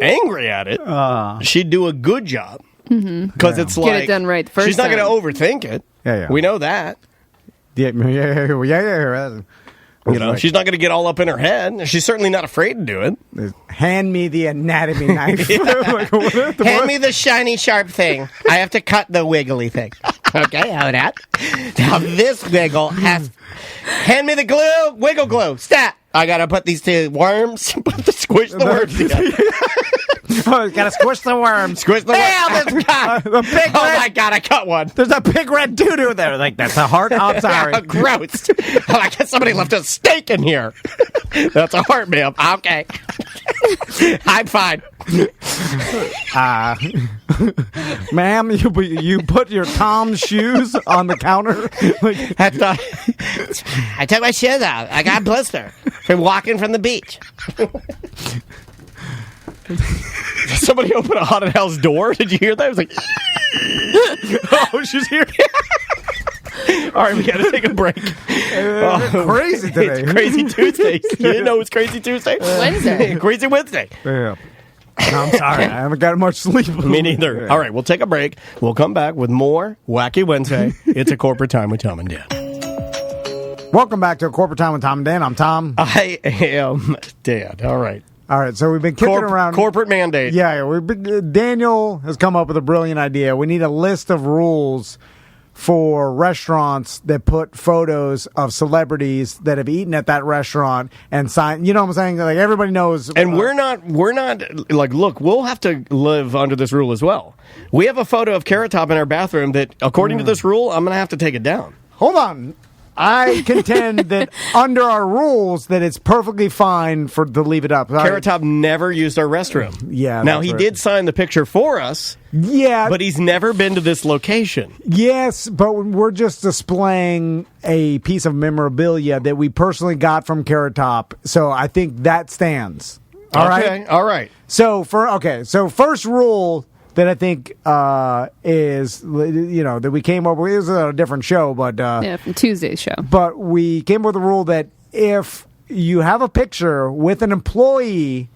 angry at it, she'd do a good job. Because it's like Get it done right the first she's not going to time. overthink it. Yeah. We know that. Yeah. You know, she's not going to get all up in her head. She's certainly not afraid to do it. Hand me the anatomy knife. Hand me the shiny, sharp thing. I have to cut the wiggly thing. Okay, how that? Now this wiggle has. Hand me the glue, wiggle glue. Stat. I gotta put these two worms. Squish the worms together. Oh, gotta squish the worm. Squish the worms. The big Oh red. my god! I cut one. There's a big red doo-doo there. Like, that's a heart? Oh, I'm sorry. Gross. Oh, I guess somebody left a steak in here. That's a heart, ma'am. Okay. I'm fine. Ma'am, you put your Tom's shoes on the counter? Like, That's not, I took my shoes out. I got a blister from walking from the beach. Did somebody open a haunted house door? Did you hear that? It was like, oh, she's here. All right, we got to take a break. crazy today. It's Crazy Tuesday. You didn't know it was Crazy Tuesday? Wednesday. Crazy Wednesday. Yeah. I'm sorry. I haven't got much sleep. Me neither. All right, we'll take a break. We'll come back with more Wacky Wednesday. It's a corporate time with Tom and Dan. Welcome back to Corporate Time with Tom and Dan. I'm Tom. I am Dan. All right. All right, so we've been kicking around. Corporate mandate. Yeah, Daniel has come up with a brilliant idea. We need a list of rules for restaurants that put photos of celebrities that have eaten at that restaurant and sign. You know what I'm saying? Like, everybody knows. And we're not like, look, we'll have to live under this rule as well. We have a photo of Carrot Top in our bathroom that, according to this rule, I'm going to have to take it down. Hold on. I contend that under our rules that it's perfectly fine to leave it up. Carrot Top never used our restroom. Yeah, Now, that's he right. did sign the picture for us, Yeah. but he's never been to this location. Yes, but we're just displaying a piece of memorabilia that we personally got from Carrot Top. So I think that stands. All right. Okay, all right. So first rule that I think is, that we came up with, it was a different show, but Yeah, from Tuesday's show. but we came up with a rule that if you have a picture with an employee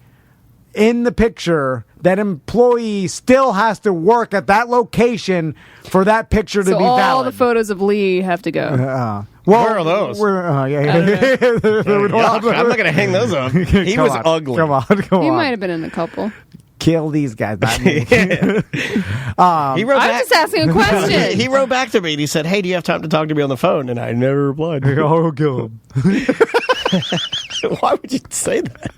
in the picture, that employee still has to work at that location for that picture to So be all valid. the photos of Lee have to go. Well, Where are those? We don't have to- I'm not going to hang those up. He Come was on, ugly. Come on. He might have been in a couple. Kill these guys. Not me. He wrote I'm back. just asking a question. He wrote back to me and he said, "Hey, do you have time to talk to me on the phone?" And I never replied. Oh, kill him. Why would you say that?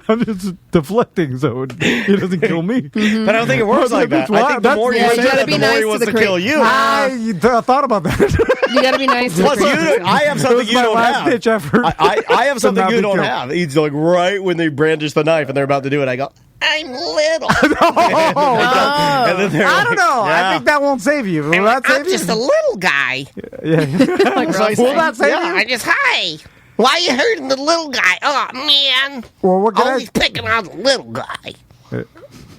I'm just deflecting so he doesn't kill me. But I don't think it works like that. That's why- I think the more you Yeah, say you gotta that, be the more nice he to wants the to kill creep. you. I thought about that. You got to be nice to Plus, the creep. I have something was you my don't last have. ditch effort. I have something not you be don't killed. have. He's like, right when they brandish the knife and they're about to do it, I go, "I'm little." And then they're I like, don't know. yeah. I think that won't save you. Will that save I'm you? just a little guy. Like Ross Will said. that save Yeah, you? I just, hi. Why are you hurting the little guy? Oh, man. Well, what can Always picking on the little guy.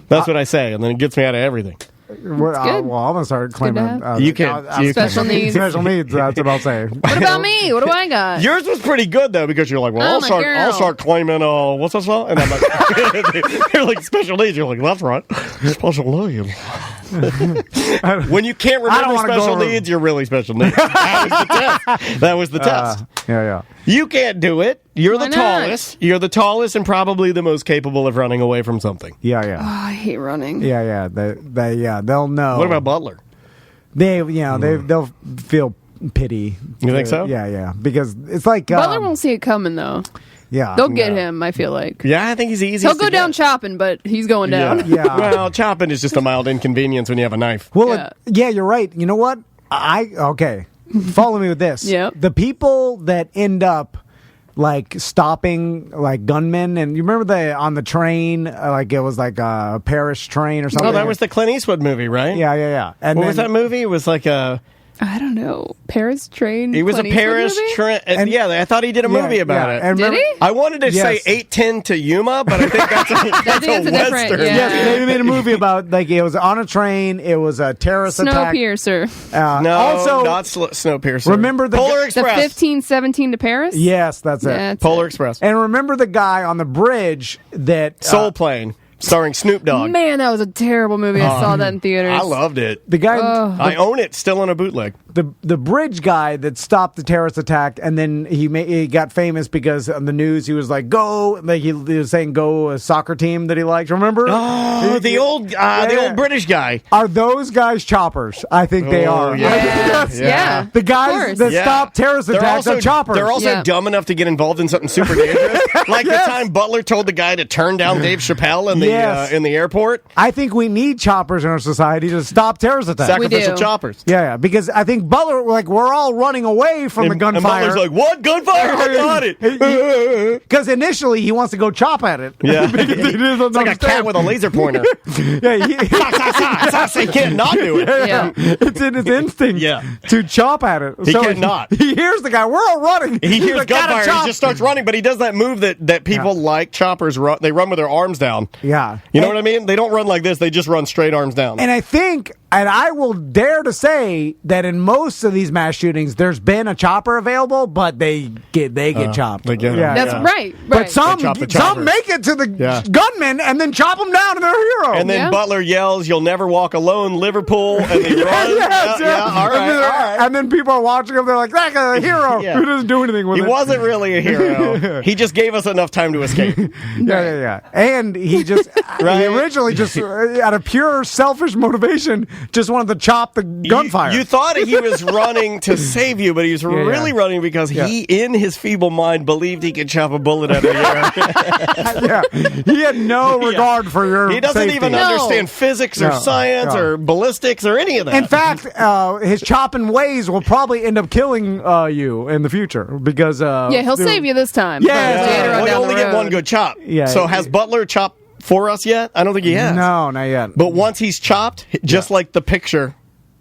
That's what I say, and then it gets me out of everything. well, I'm going to start claiming. to have. You can- you can. Special needs. Special needs. That's what I'll say. What about me? What do I got? Yours was pretty good though, because you're like, well, I'm I'll a start girl. claiming what's that spell? And I'm like, you're like special needs. You're like, that's right, special needs. When you can't I don't remember wanna special go- needs, you're really special needs. That was the test. That was the test. Yeah. You can't do it. You're Why the not? tallest. You're the tallest and probably the most capable of running away from something. Yeah. Oh, I hate running. Yeah. They'll know. What about Butler? They'll feel pity. You think so? Yeah. Because it's like Butler won't see it coming, though. Yeah. They'll get him, I feel like. Yeah, I think he's easy. He'll go down chopping, but he's going down. Yeah. Well, chopping is just a mild inconvenience when you have a knife. Well, you're right. You know what? Okay. Follow me with this. Yep. The people that end up like stopping like gunmen, and you remember on the train, like it was like a Paris train or something. Oh, that was the Clint Eastwood movie, right? Yeah. And what was that movie? It was like a... I don't know. Paris train? It was Clint a Eastwood Paris movie? train. Yeah, I thought he did a movie about it. And Did he? I wanted to say Yes. 810 to Yuma, but I think that's it's a different, Western. yeah. Yes, they made a movie about like it was on a train. It was a terrorist attack. Snowpiercer. No, also, not Snowpiercer. remember the Polar The Express. 1517 to Paris? Yes, that's it. That's Polar it. Express. And remember the guy on the bridge that Soul Plane, starring Snoop Dogg. Man, that was a terrible movie. I saw that in theaters. I loved it. the guy I own it, still on a bootleg. the bridge guy that stopped the terrorist attack, and then he got famous because on the news he was like go, like he was saying go a soccer team that he liked. Remember? Oh, the old British guy. Are those guys choppers? I think they are. yeah. Yes, yeah. The Of guys course. that Yeah. stop terrorist attacks are choppers. They're also Yeah. dumb enough to get involved in something super dangerous. Like Yes. the time Butler told the guy to turn down Dave Chappelle in the Yes. in the airport. I think we need choppers in our society to stop terrorist attacks. Sacrificial do. choppers. Yeah, because I think Butler, like, we're all running away from the And gunfire. Butler's like, what? Gunfire? I got it. Because initially he wants to go chop at it. Yeah. Because he doesn't It's like a cat understand. with a laser pointer. Yeah, He can't not do it. Yeah. it's in his instinct Yeah. to chop at it. He cannot. He hears the guy. We're all running. He He's hears like, "Gotta gunfire. chop." He just starts running, but he does that move that people like choppers run. They run with their arms down. Yeah. You know what I mean? They don't run like this. They just run straight arms down. And I think, and I will dare to say that in most of these mass shootings, there's been a chopper available, but they get chopped. they get 'em. That's Yeah. right. But some They chop the choppers. make it to the Yeah. gunmen and then chop them down, and they're a hero. And then Yeah. Butler yells, "You'll never walk alone, Liverpool!" And they run. Yes, Yeah, all right, and, then, all right. and then people are watching him. They're like, "That guy's a hero Yeah. who doesn't do anything with He it." wasn't really a hero. He just gave us enough time to escape. Yeah. And he just Right. he originally just out of pure selfish motivation just wanted to chop the gunfire. You thought he was running to save you, but he was really running because he, in his feeble mind, believed he could chop a bullet out of the air. Yeah, he had no regard for your. He doesn't safety. even No. understand physics or No. science No. or ballistics or any of that. In fact, his chopping ways will probably end up killing you in the future because. Yeah, he'll save you this time. Yeah. But later on well, you down only the get road. one good chop. Yeah. So has Butler chopped for us yet? I don't think he has. No, not yet. But once he's chopped, just like the picture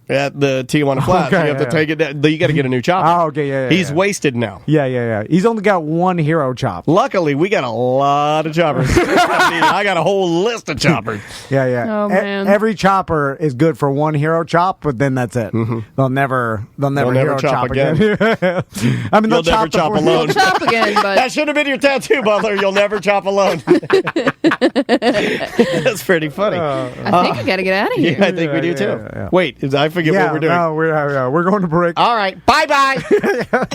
at the Tijuana Flats, Okay, you have to take it down. You got to get a new chopper. Oh, okay, yeah. He's wasted now. Yeah. He's only got one hero chop. Luckily, we got a lot of choppers. I got a whole list of choppers. Yeah. Oh, man. Every chopper is good for one hero chop, but then that's it. They'll never hero chop again. I mean, You'll they'll never chop the- alone. He'll chop again, but That should have been your tattoo, Butler. You'll never chop alone. That's pretty funny. I think I got to get out of here. Yeah, I think we do too. yeah. Wait, I forget Yeah, what we're doing. no, we're going to break. All right, bye-bye.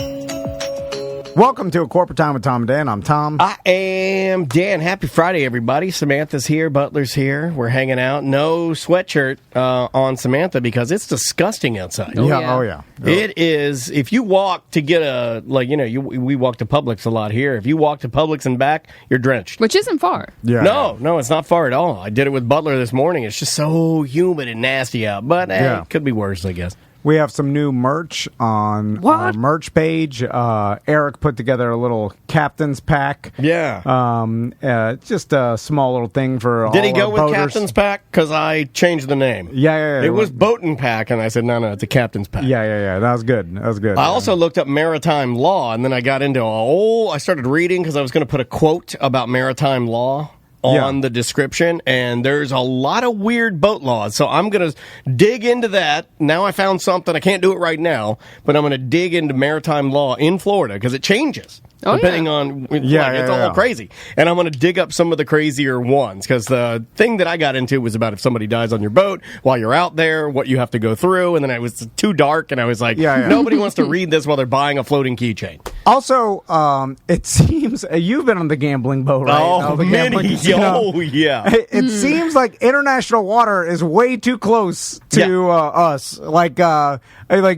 Welcome to A Corporate Time with Tom and Dan. I'm Tom. I am Dan. Happy Friday, everybody. Samantha's here. Butler's here. We're hanging out. No sweatshirt on Samantha because it's disgusting outside. yeah. Oh, yeah. It is. If you walk to get we walk to Publix a lot here. If you walk to Publix and back, you're drenched. Which isn't far. Yeah. No, it's not far at all. I did it with Butler this morning. It's just so humid and nasty out. But it could be worse, I guess. We have some new merch on our merch page. Eric put together a little captain's pack. Yeah. Just a small little thing for Did all he go our with boaters. Captain's Pack? Because I changed the name. Yeah. It was Boatin' Pack, and I said, no, it's a Captain's Pack. Yeah. That was good. I also looked up maritime law, and then I got into I started reading because I was going to put a quote about maritime law on the description, and there's a lot of weird boat laws. So I'm going to dig into that. Now I found something. I can't do it right now, but I'm going to dig into maritime law in Florida because it changes. Oh, depending on it's all yeah. crazy. And I'm going to dig up some of the crazier ones because the thing that I got into was about if somebody dies on your boat while you're out there, what you have to go through. And then it was too dark, and I was like, nobody wants to read this while they're buying a floating keychain. Also, it seems you've been on the gambling boat, right? Oh, the gambling many. casino. Oh, yeah. It seems like international water is way too close to us. Like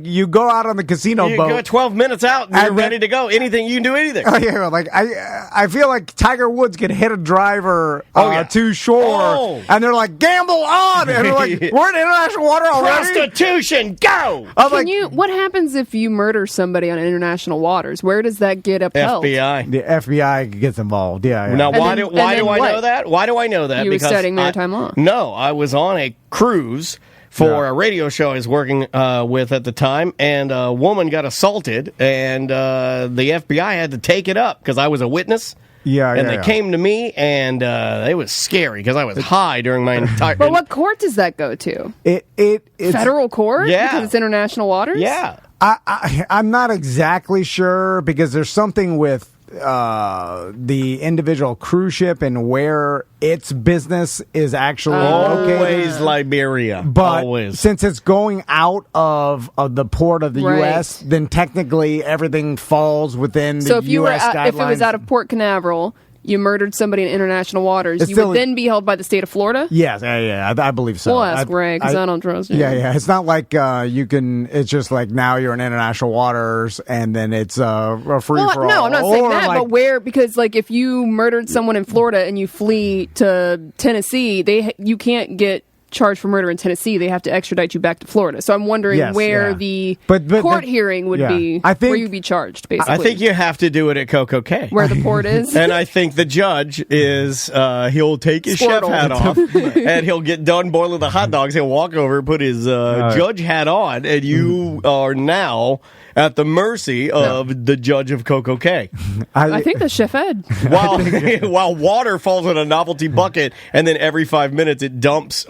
you go out on the casino You boat. go 12 minutes out and you're And then- ready to go. Anything, you can do anything. Yeah, like I feel like Tiger Woods could hit a driver yeah. to shore, and they're like, gamble on, and they're like, we're in international water already. Prostitution, go! I'm like, What happens if you murder somebody on international waters? Where does that get upheld? FBI. the FBI gets involved. Yeah. Now, And why then- do I and then know what? that? Why do I know that? You were Because studying maritime law. No, I was on a cruise for a radio show I was working with at the time, and a woman got assaulted, and the FBI had to take it up because I was a witness. And they came to me, and it was scary because I was high during my entire. But what court does that go to? It's Federal court? Yeah. Because it's international waters? Yeah. I'm not exactly sure because there's something with the individual cruise ship and where its business is actually located. Always Liberia. But Always. since it's going out of the port of the Right. U.S., then technically everything falls within the So if you were U.S. if it was guidelines. out of Port Canaveral, you murdered somebody in international waters, It's you still- would then be held by the state of Florida? Yes, I believe so. We'll ask Ray, 'cause I don't trust you. Yeah. It's not like you can. It's just like now you're in international waters, and then it's a free for all. No, I'm not saying Or that, like- but where? Because like if you murdered someone in Florida and you flee to Tennessee, you can't get charged for murder in Tennessee. They have to extradite you back to Florida. So I'm wondering Yes, where yeah. the But court hearing would yeah. be. I think- where you'd be charged, basically. I think you have to do it at Coco Cay. where the port is. And I think the judge is, he'll take his Squirtle. chef hat off and he'll get done boiling the hot dogs. He'll walk over, put his judge hat on, and you are now at the mercy of the judge of Coco Cay. I think the chef Ed. While water falls in a novelty bucket, and then every 5 minutes it dumps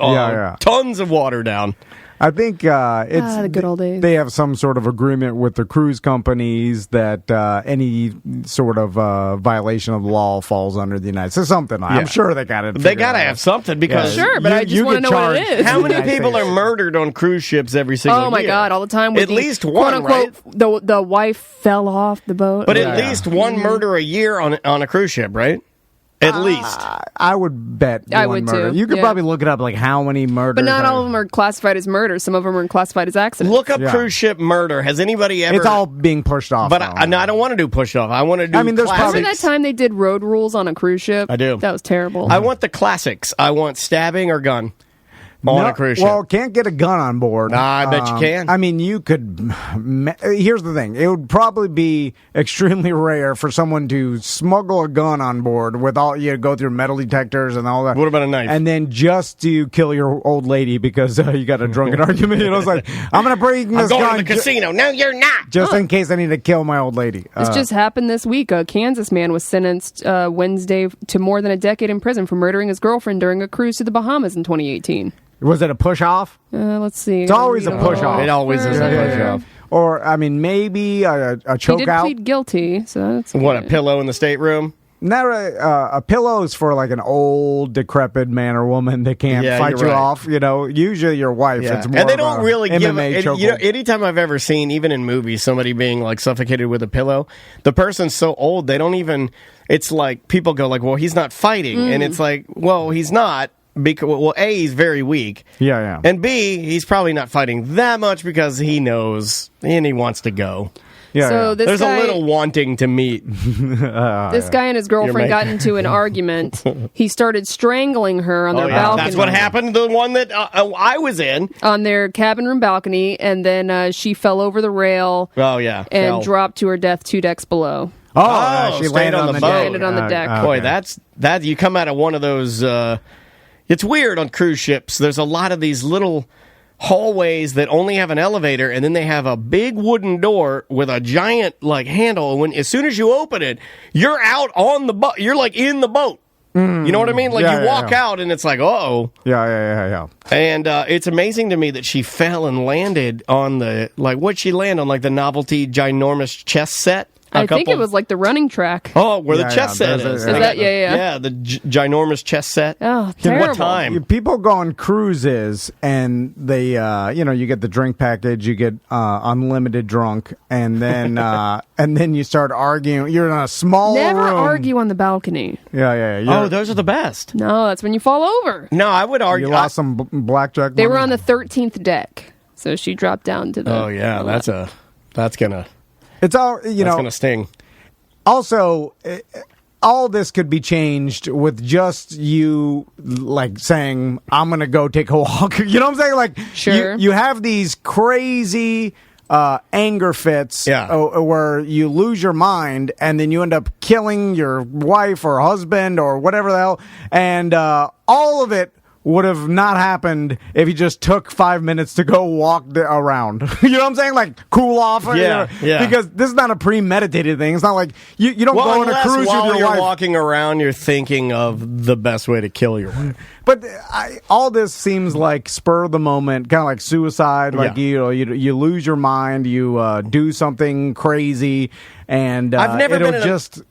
tons of water down. I think it's the good old days. They have some sort of agreement with the cruise companies that any sort of violation of the law falls under the United States. Something. I'm sure they got it. They got to have something because Sure, but I just wanna know what it is. how many people are murdered on cruise ships every single year? Oh my God! All the time. With At the, least quote one, unquote, right? The wife fell off the boat. But at least one murder a year on a cruise ship, right? At least. I would bet I one would murder. too, You could yeah. probably look it up, like how many murders. But not all of them are classified as murder. Some of them are classified as accidents. Look up Yeah. cruise ship murder. Has anybody ever? It's all being pushed off. But now. I don't want to do push off. I want to do. I mean, there's classics. Remember that time they did road rules on a cruise ship? I do. That was terrible. I want the classics. I want stabbing or gun on No, a cruise ship. Well, can't get a gun on board. I bet you can. I mean, you could. Here's the thing: it would probably be extremely rare for someone to smuggle a gun on board with all you go through metal detectors and all that. What about a knife? And then just to kill your old lady because you got a drunken argument. You know, it's like I'm going to bring I'm this going gun to the casino. No, you're not. just in case I need to kill my old lady. This just happened this week. A Kansas man was sentenced Wednesday to more than a decade in prison for murdering his girlfriend during a cruise to the Bahamas in 2018. Was it a push off? Let's see. It's always a push-off. It always is a push-off. Or I mean, maybe a He choke did out. plead guilty, so that's What, a good. pillow in the stateroom? Not a pillow is for like an old, decrepit man or woman that can't Yeah, fight you're you right. off. You know, usually your wife. Yeah. It's more And they of don't a really give MMA chokehold. you know, anytime I've ever seen, even in movies, somebody being like suffocated with a pillow, the person's so old they don't even. It's like people go like, "Well, he's not fighting," and it's like, "Well, he's not." Because well, A, he's very weak. Yeah. And B, he's probably not fighting that much because he knows and he wants to go. yeah, So yeah. this There's guy, a little wanting to meet. this guy and his girlfriend You're got into an argument. He started strangling her on their balcony. That's what happened to the one that I was in. On their cabin room balcony, and then she fell over the rail Oh yeah, and Fell. dropped to her death 2 decks below. Oh, she stayed landed on on the the boat. deck. Landed on the deck. Boy, okay. that you come out of one of those. It's weird on cruise ships. There's a lot of these little hallways that only have an elevator, and then they have a big wooden door with a giant like handle. And when as soon as you open it, you're out on the boat. You're like in the boat. You know what I mean? Like Yeah, you yeah, walk yeah. out, and it's like, oh. Yeah. And it's amazing to me that she fell and landed on the like. What'd she land on? Like the novelty ginormous chess set. I think it was like the running track. Oh, where the chess set is. Is that? Yeah. Yeah, the ginormous chess set. Oh, terrible. What time? People go on cruises and they, you get the drink package, you get unlimited drunk, and then you start arguing. You're in a small Never room. argue on the balcony. Yeah. Oh, those are the best. No, that's when you fall over. No, I would argue. You lost some blackjack. They money? were on the 13th deck, so she dropped down to the. Oh yeah, that's gonna It's all you that's know. gonna sting. Also, all this could be changed with just you like saying, "I'm gonna go take a walk." You know what I'm saying? Like, Sure. you have these crazy anger fits, where you lose your mind and then you end up killing your wife or husband or whatever the hell, and all of it would have not happened if you just took 5 minutes to go walk around. You know what I'm saying? Like, cool off. Yeah. Because this is not a premeditated thing. It's not like you don't go on a cruise with while your you're wife. walking around, you're thinking of the best way to kill your wife. But all this seems like spur of the moment, kind of like suicide. Like, you lose your mind, you do something crazy, and I've never been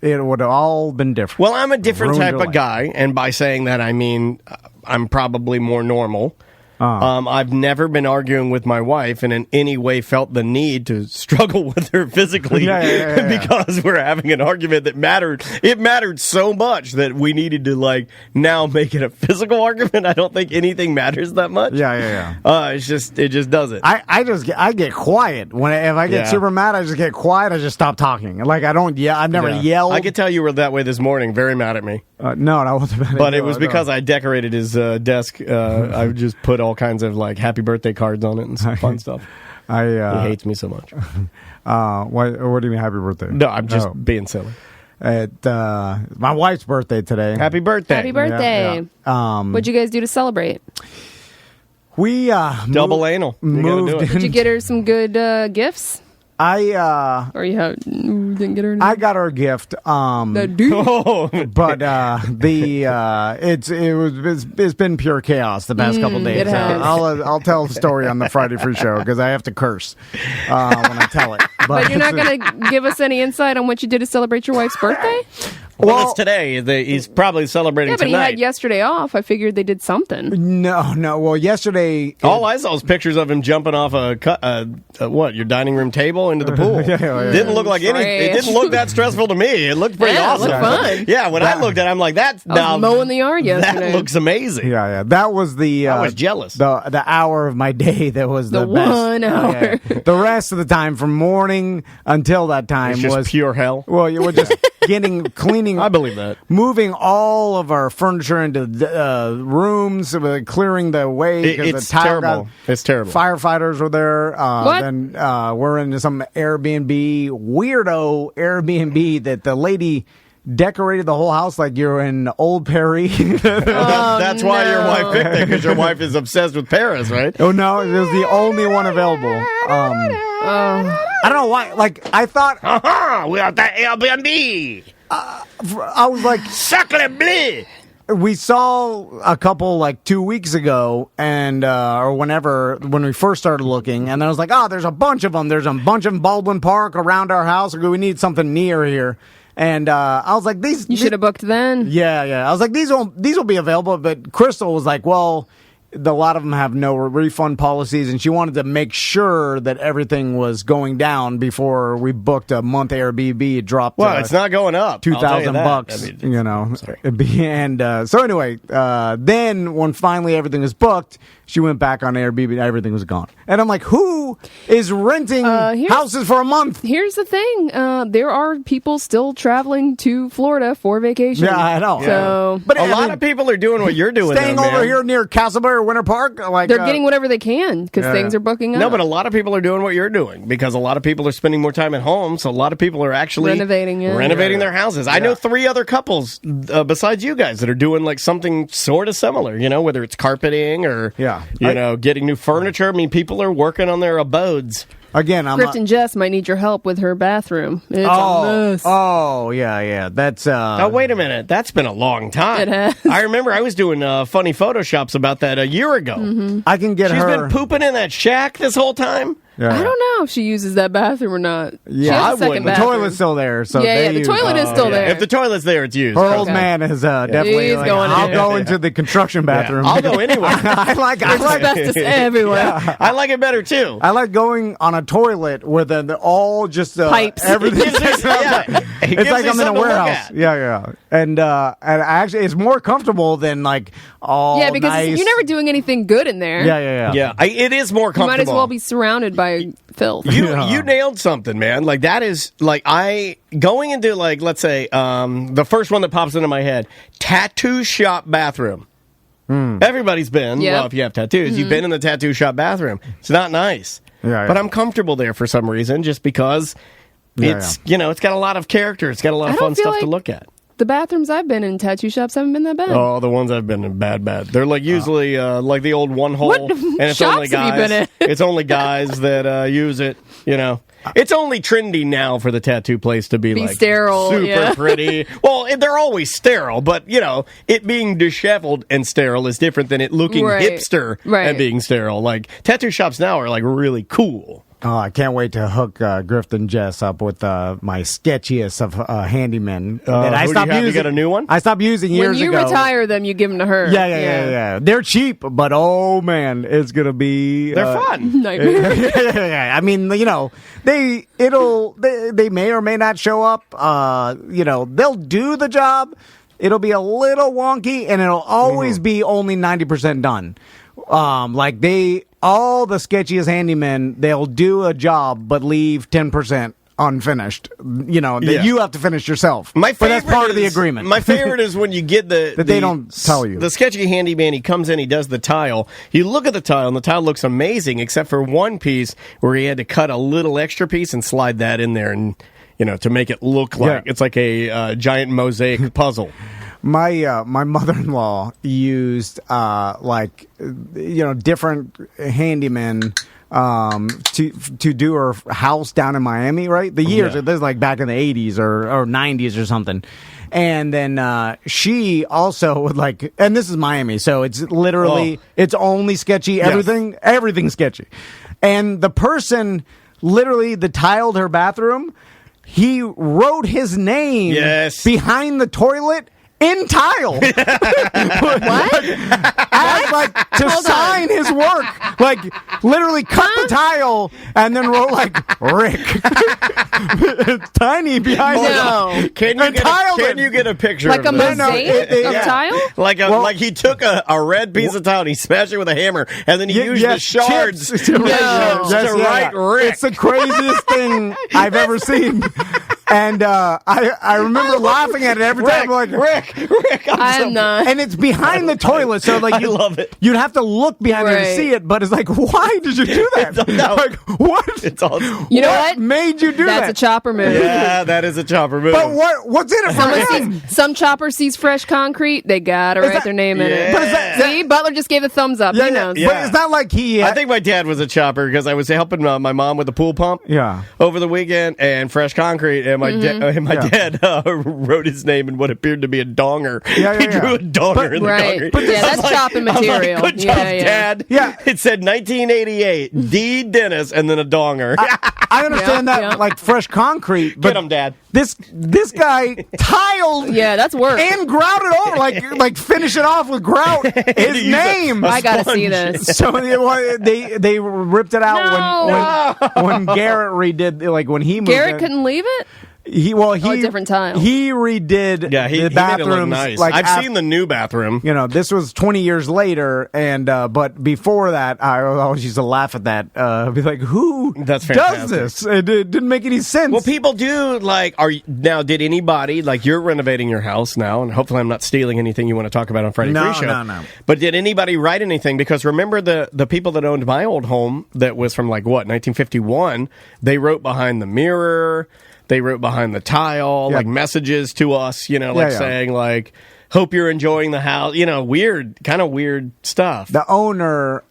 it would have all been different. Well, I'm a different Ruined type your of life. guy, and by saying that, I mean I'm probably more normal. I've never been arguing with my wife and in any way felt the need to struggle with her physically because we're having an argument that mattered. It mattered so much that we needed to now make it a physical argument. I don't think anything matters that much. It just doesn't. I get quiet if I get super mad. I just get quiet. I just stop talking. Like, I don't yell. I've never yelled. I could tell you were that way this morning. Very mad at me. No, I wasn't mad. But it was because I decorated his desk. I just put all kinds of happy birthday cards on it and some fun stuff. He hates me so much. What do you mean happy birthday? No, I'm just being silly. My wife's birthday today. Happy birthday. Happy birthday. What'd you guys do to celebrate? We double anal. You gotta do it. Did you get her some good gifts? Or you didn't get her anything? I got her a gift. But it's been pure chaos the past couple days. it has. I'll tell the story on the Friday Free Show because I have to curse when I tell it. But you're not going to give us any insight on what you did to celebrate your wife's birthday? Well, it's today. He's probably celebrating Yeah, but tonight. he had yesterday off. I figured they did something. No. Well, yesterday... All I saw was pictures of him jumping off your dining room table into the pool. Didn't look like any. It didn't look that stressful to me. It looked pretty awesome. It looked fun. Yeah, when I looked at it, I'm like, I was mowing the yard yesterday. That looks amazing. Yeah. That was the... I was jealous. The hour of my day that was the best. 1 hour. The rest of the time, from morning until that time, It's was pure hell. Well, you were just cleaning. I believe that. Moving all of our furniture into rooms, clearing the way. It's terrible. It's terrible. Firefighters were there. What? Then we're in some weirdo Airbnb that the lady decorated the whole house like you're in Old Perry. That's why your wife picked it, because your wife is obsessed with Paris, right? Oh no, it was the only one available. I don't know why. Like, I thought We are the Airbnb. I was like, Sacre bleu. we saw a couple 2 weeks ago, and or when we first started looking, and then I was like, there's a bunch of them. There's a bunch in Baldwin Park around our house. We need something near here. And I was like, You should have booked then. Yeah. I was like, these will be available. But Crystal was like, well, a lot of them have no refund policies, and she wanted to make sure that everything was going down before we booked a month Airbnb. It dropped. Well, it's not going up. $2,000. I mean, and so anyway, then when finally everything was booked, she went back on Airbnb. Everything was gone, and I'm like, who is renting houses for a month? Here's the thing: there are people still traveling to Florida for vacation. Yeah, I know. So, But A lot of people are doing what you're doing. staying over here near Castleberry or Winter Park. Like, they're getting whatever they can because things are booking up. No, but a lot of people are doing what you're doing because a lot of people are spending more time at home. So a lot of people are actually Renovating their houses. I know 3 other couples besides you guys that are doing something sort of similar. Whether it's carpeting or getting new furniture. I mean, people are working on their abodes. Again, Kristen Jess might need your help with her bathroom. It's a mess. Oh, yeah. That's Oh, wait a minute. That's been a long time. It has. I remember I was doing funny Photoshops about that a year ago. Mm-hmm. I can get She's her. been pooping in that shack this whole time. Yeah. I don't know if she uses that bathroom or not. She Yeah, has a I second wouldn't. The bathroom. toilet's still there, so Yeah, they the use- toilet is still there. If the toilet's there, it's used. Her old Okay. man is definitely. He's like, going I'll in. go into the construction Yeah, bathroom. I'll go anywhere. I like Asbestos everywhere. I like it better too. I like going on a toilet where the all just Pipes. everything. Yeah. It gives It's like you I'm in a something to look warehouse. at. Yeah. And actually, it's more comfortable than like all Yeah, because nice. you're never doing anything good in there. Yeah. Yeah, it is more You comfortable. might as well be surrounded by filth. You nailed something, man. Like that is like I going into like let's say the first one that pops into my head, tattoo shop bathroom. Everybody's been. Yeah. Well, if you have tattoos, you've been in the tattoo shop bathroom. It's not nice. Yeah. But I'm comfortable there for some reason, just because it's it's got a lot of character. It's got a lot of I don't fun feel stuff to like- look at. The bathrooms I've been in tattoo shops haven't been that bad. Oh, the ones I've been in, bad. They're like usually like the old one hole, What and it's shops only have you guys. been in? It's only guys that use it. You know, it's only trendy now for the tattoo place to be like sterile, super yeah. pretty. Well, they're always sterile, but it being disheveled and sterile is different than it looking Right. hipster Right. and being sterile. Like tattoo shops now are like really cool. Oh, I can't wait to hook Grift and Jess up with my sketchiest of handymen. that I who do stopped you have to using. get a new one? I stopped using years when you ago. retire them, you give them to her. Yeah. They're cheap, but oh man, it's gonna be. They're fun. Nightmare. I mean, they may or may not show up. They'll do the job. It'll be a little wonky, and it'll always be only 90% done. All the sketchiest handymen, they'll do a job but leave 10% unfinished. That you have to finish yourself. But that's part of the agreement. My favorite is when you get That they don't tell you. The sketchy handyman, he comes in, he does the tile. You look at the tile, and the tile looks amazing, except for one piece where he had to cut a little extra piece and slide that in there, and to make it look like it's like a giant mosaic puzzle. My mother-in-law used different handymen to do her house down in Miami, right? The years this is like back in the 80s or 90s or something. And then she also would and this is Miami, so it's literally it's only sketchy, everything's sketchy. And the person literally that tiled her bathroom, he wrote his name behind the toilet in tile. What? As to sign his work. Literally cut the tile and then wrote Rick. Tiny behind it. Can you get a picture Like of a this? mosaic of tile? Like he took a red piece of tile and he smashed it with a hammer, and then he used the shards to write Rick. It's the craziest thing I've ever seen. And I remember laughing at it every time. Rick, I'm not. And it's behind the toilet, so I love it. You'd have to look behind there to Right. see it. But it's why did you do that? No. What? It's all. You know what? made you do That's that? a chopper move. Yeah, that is a chopper move. But what's in it for him? Some chopper sees fresh concrete, they gotta write their name in it. But is that- See, Butler just gave a thumbs up. He knows. Yeah. But it's not like he. I think my dad was a chopper because I was helping my mom with the pool pump. Yeah. Over the weekend, and fresh concrete, and my dad wrote his name in what appeared to be a donger. Yeah, He drew a donger in the Right. concrete. But yeah, that's chopping material. Good job, Yeah, yeah. Dad. Yeah. It said 1988, D. Dennis, and then a donger. I understand Yeah, that, yeah. fresh concrete. But Get him, Dad. This guy tiled. Yeah, that's work. And grouted over, like finish it off with grout. His use name. I gotta see sponge. this. So they ripped it out when Garrett redid when he moved. Garrett couldn't leave it? He a different tile. He redid Yeah, he the made it bathrooms. look nice. Like I've seen the new bathroom. This was 20 years later, and but before that, I always used to laugh at that. Be like, who That's does fantastic. this? It didn't make any sense. Well, people do did anybody you're renovating your house now, and hopefully I'm not stealing anything you want to talk about on Friday No, Free Show. no. But did anybody write anything? Because remember the people that owned my old home that was from 1951, they wrote behind the mirror, they wrote behind the tile, messages to us, saying hope you're enjoying the house, kind of weird stuff. The owner,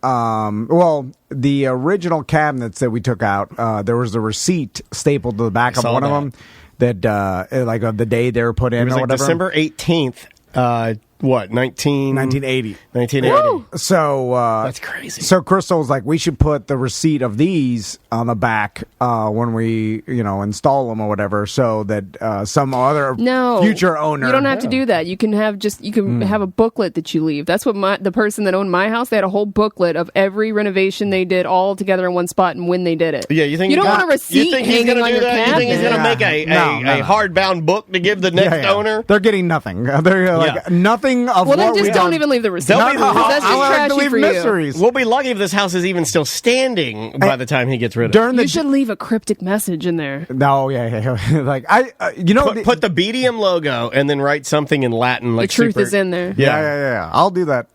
the original cabinets that we took out, there was a receipt stapled to the back of saw one of that. them that, of the day they were put in It was or whatever. December 18th. what, 1980. 1980. So That's crazy. So Crystal was like, we should put the receipt of these on the back when we, install them or whatever, so that some other future owner. You don't have to do that. You can have have a booklet that you leave. That's what the person that owned my house, they had a whole booklet of every renovation they did all together in one spot and when they did it. Yeah, you think you don't want a receipt hanging on your cabinet? You think he's going to make a hardbound book to give the next owner? They're getting nothing. They're nothing of well, what then just don't even leave the receipt. That's just trashy for mysteries. you. We'll be lucky if this house is even still standing by the time he gets rid of it. You should leave a cryptic message in there. No, like put the BDM logo and then write something in Latin. Like the truth is in there. Yeah. I'll do that.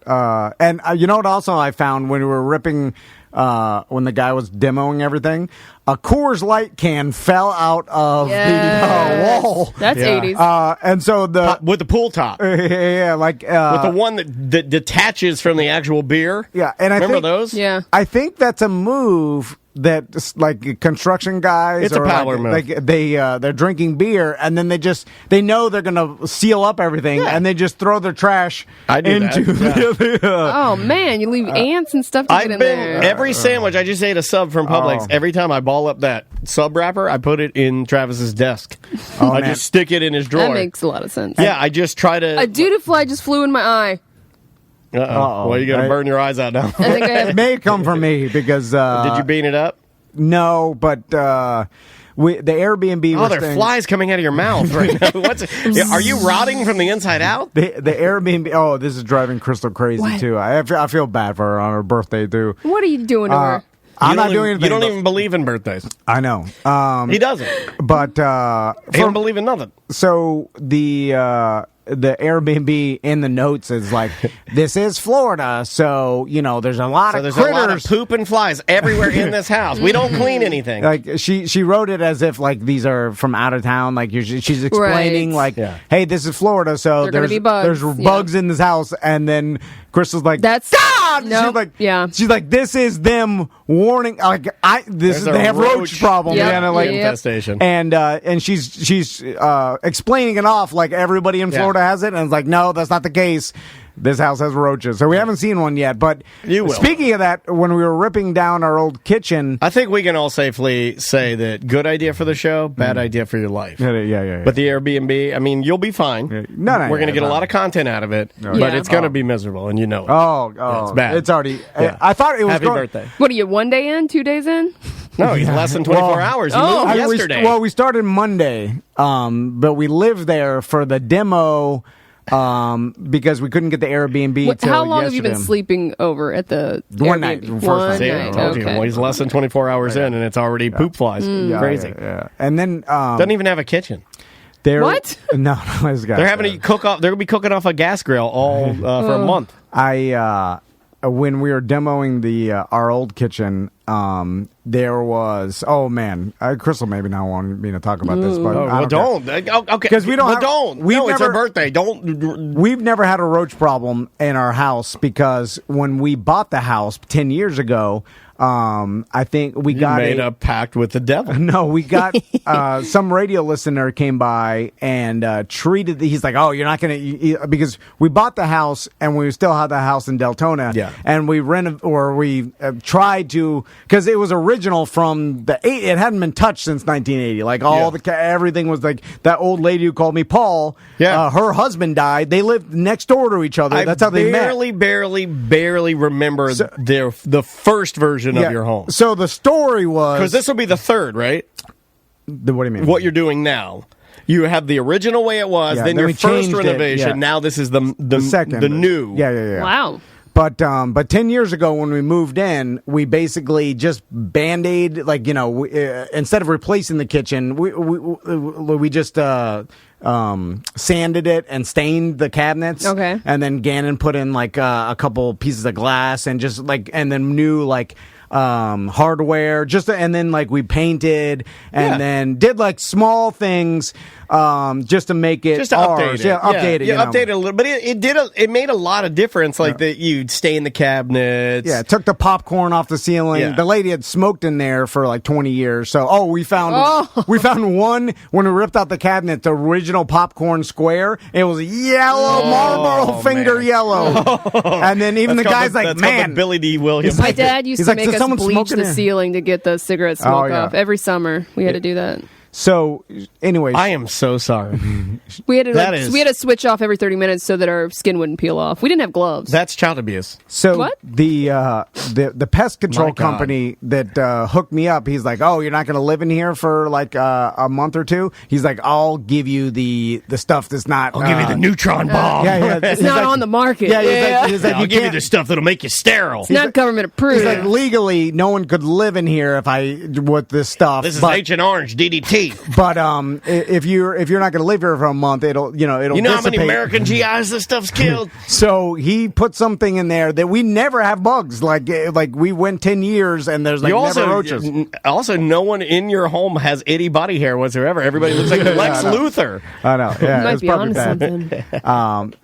And you know what? Also, I found when we were ripping. When the guy was demoing everything, a Coors Light can fell out of the wall. That's 80s. And so with the pool top. Like with the one that detaches from the actual beer. Yeah, and remember those? Yeah, I think that's a move that like construction guys. It's a power move. Like they're drinking beer and then they know they're gonna seal up everything and they just throw their trash into the. Oh man, you leave ants and stuff to get in there. Every sandwich I just ate a sub from Publix. Every time I ball up that sub wrapper, I put it in Travis's desk. I just stick it in his drawer. That makes a lot of sense. Yeah, I just try to. A duty fly just flew in my eye. Well, you're going to burn your eyes out now. I think it may come from me because... Did you bean it up? No, but the Airbnb... Oh, there are flies coming out of your mouth right now. Are you rotting from the inside out? The Airbnb... Oh, this is driving Crystal crazy, too. I feel bad for her on her birthday, too. What are you doing to her? I'm not doing anything. You don't even believe in birthdays. I know. He doesn't. But... he don't believe in nothing. So, the Airbnb in the notes is like, this is Florida, so there's a lot of critters. A lot of poop and flies everywhere in this house. We don't clean anything. Like she wrote it as if like these are from out of town. Like she's explaining hey, this is Florida, so there's bugs in this house, and then Crystal's like, that's God. Nope. She's like, this is them warning. Like they have roach problems. Infestation. And she's explaining it off like everybody in Florida has it, and it's like, no, that's not the case. This house has roaches, so we haven't seen one yet. But you will. Speaking of that, when we were ripping down our old kitchen, I think we can all safely say that good idea for the show, bad idea for your life. Yeah. But the Airbnb, I mean, you'll be fine. We're going to get a lot of content out of it, but it's going to be miserable, and you know it. Oh, it's bad. It's already. I thought it was. Happy birthday. What are you? 1 day in? 2 days in? No, he's less than 24 hours. You moved yesterday. We started Monday, but we lived there for the demo. Because we couldn't get the Airbnb till yesterday. How long have you been sleeping over at the one night? One night. Okay. Well, he's less than 24 hours in, and it's already poop flies. Crazy. Yeah. And then doesn't even have a kitchen. What? No, it's got. They're having to cook off. They're gonna be cooking off a gas grill all for a month. When we were demoing our old kitchen, there was Crystal maybe not wanting me to talk about this, but don't. Okay, because we don't. It's her birthday. Don't. We've never had a roach problem in our house because when we bought the house 10 years ago. I think we made a pact with the devil. No, we got some radio listener came by and treated. He's like, "Oh, you're not going to," because we bought the house and we still had the house in Deltona. Yeah, and we tried to because it was original from the it hadn't been touched since 1980. Like everything was like that old lady who called me Paul. Yeah, her husband died. They lived next door to each other. That's how they met. Barely remember the first version of your home. So the story was because this will be the third, right? What do you mean? What you're doing now? You have the original way it was, then your first renovation. Now this is the second, the new. Yeah. Wow. But 10 years ago when we moved in, we basically just Band-Aid, instead of replacing the kitchen, we just sanded it and stained the cabinets. Okay. And then Gannon put in a couple pieces of glass and just and then new hardware, and then we painted and then did small things. just to make it Just to ours. update it. Yeah, update it. Yeah, you know. update it a little. But it made a lot of difference. Like that you'd stay in the cabinets. Yeah, took the popcorn off the ceiling. Yeah. The lady had smoked in there for like 20 years. So, we found one when we ripped out the cabinet, the original popcorn square. It was yellow, Marlboro finger man. yellow. And then even the guy's like, that's called man. the Billy D. Williams. My dad used He's to like, make "Does us someone bleach smoke in the here?" ceiling to get the cigarette smoke yeah. off. Every summer, we had to do that. So, anyways. I am so sorry. We had to That is- we had to switch off every 30 minutes so that our skin wouldn't peel off. We didn't have gloves. That's child abuse. So What? the pest control My God. company that hooked me up, he's like, "Oh, you're not going to live in here for like a month or two." He's like, "I'll give you the stuff that's not. I'll give you the neutron bomb. Yeah, It's not on the market. Yeah, he's like, I'll you give you can't- the stuff that'll make you sterile. It's not government approved. He's like, legally, no one could live in here if with this stuff. This is but, Agent Orange DDT. But if you're not going to live here for a month, it'll You know how many dissipate. American GIs this stuff's killed? So he put something in there that we never have bugs. Like we went 10 years and there's like never roaches. Also, no one in your home has itty body hair whatsoever. Everybody looks like Lex Luthor. I know. Yeah, You might it's be probably onto bad. something.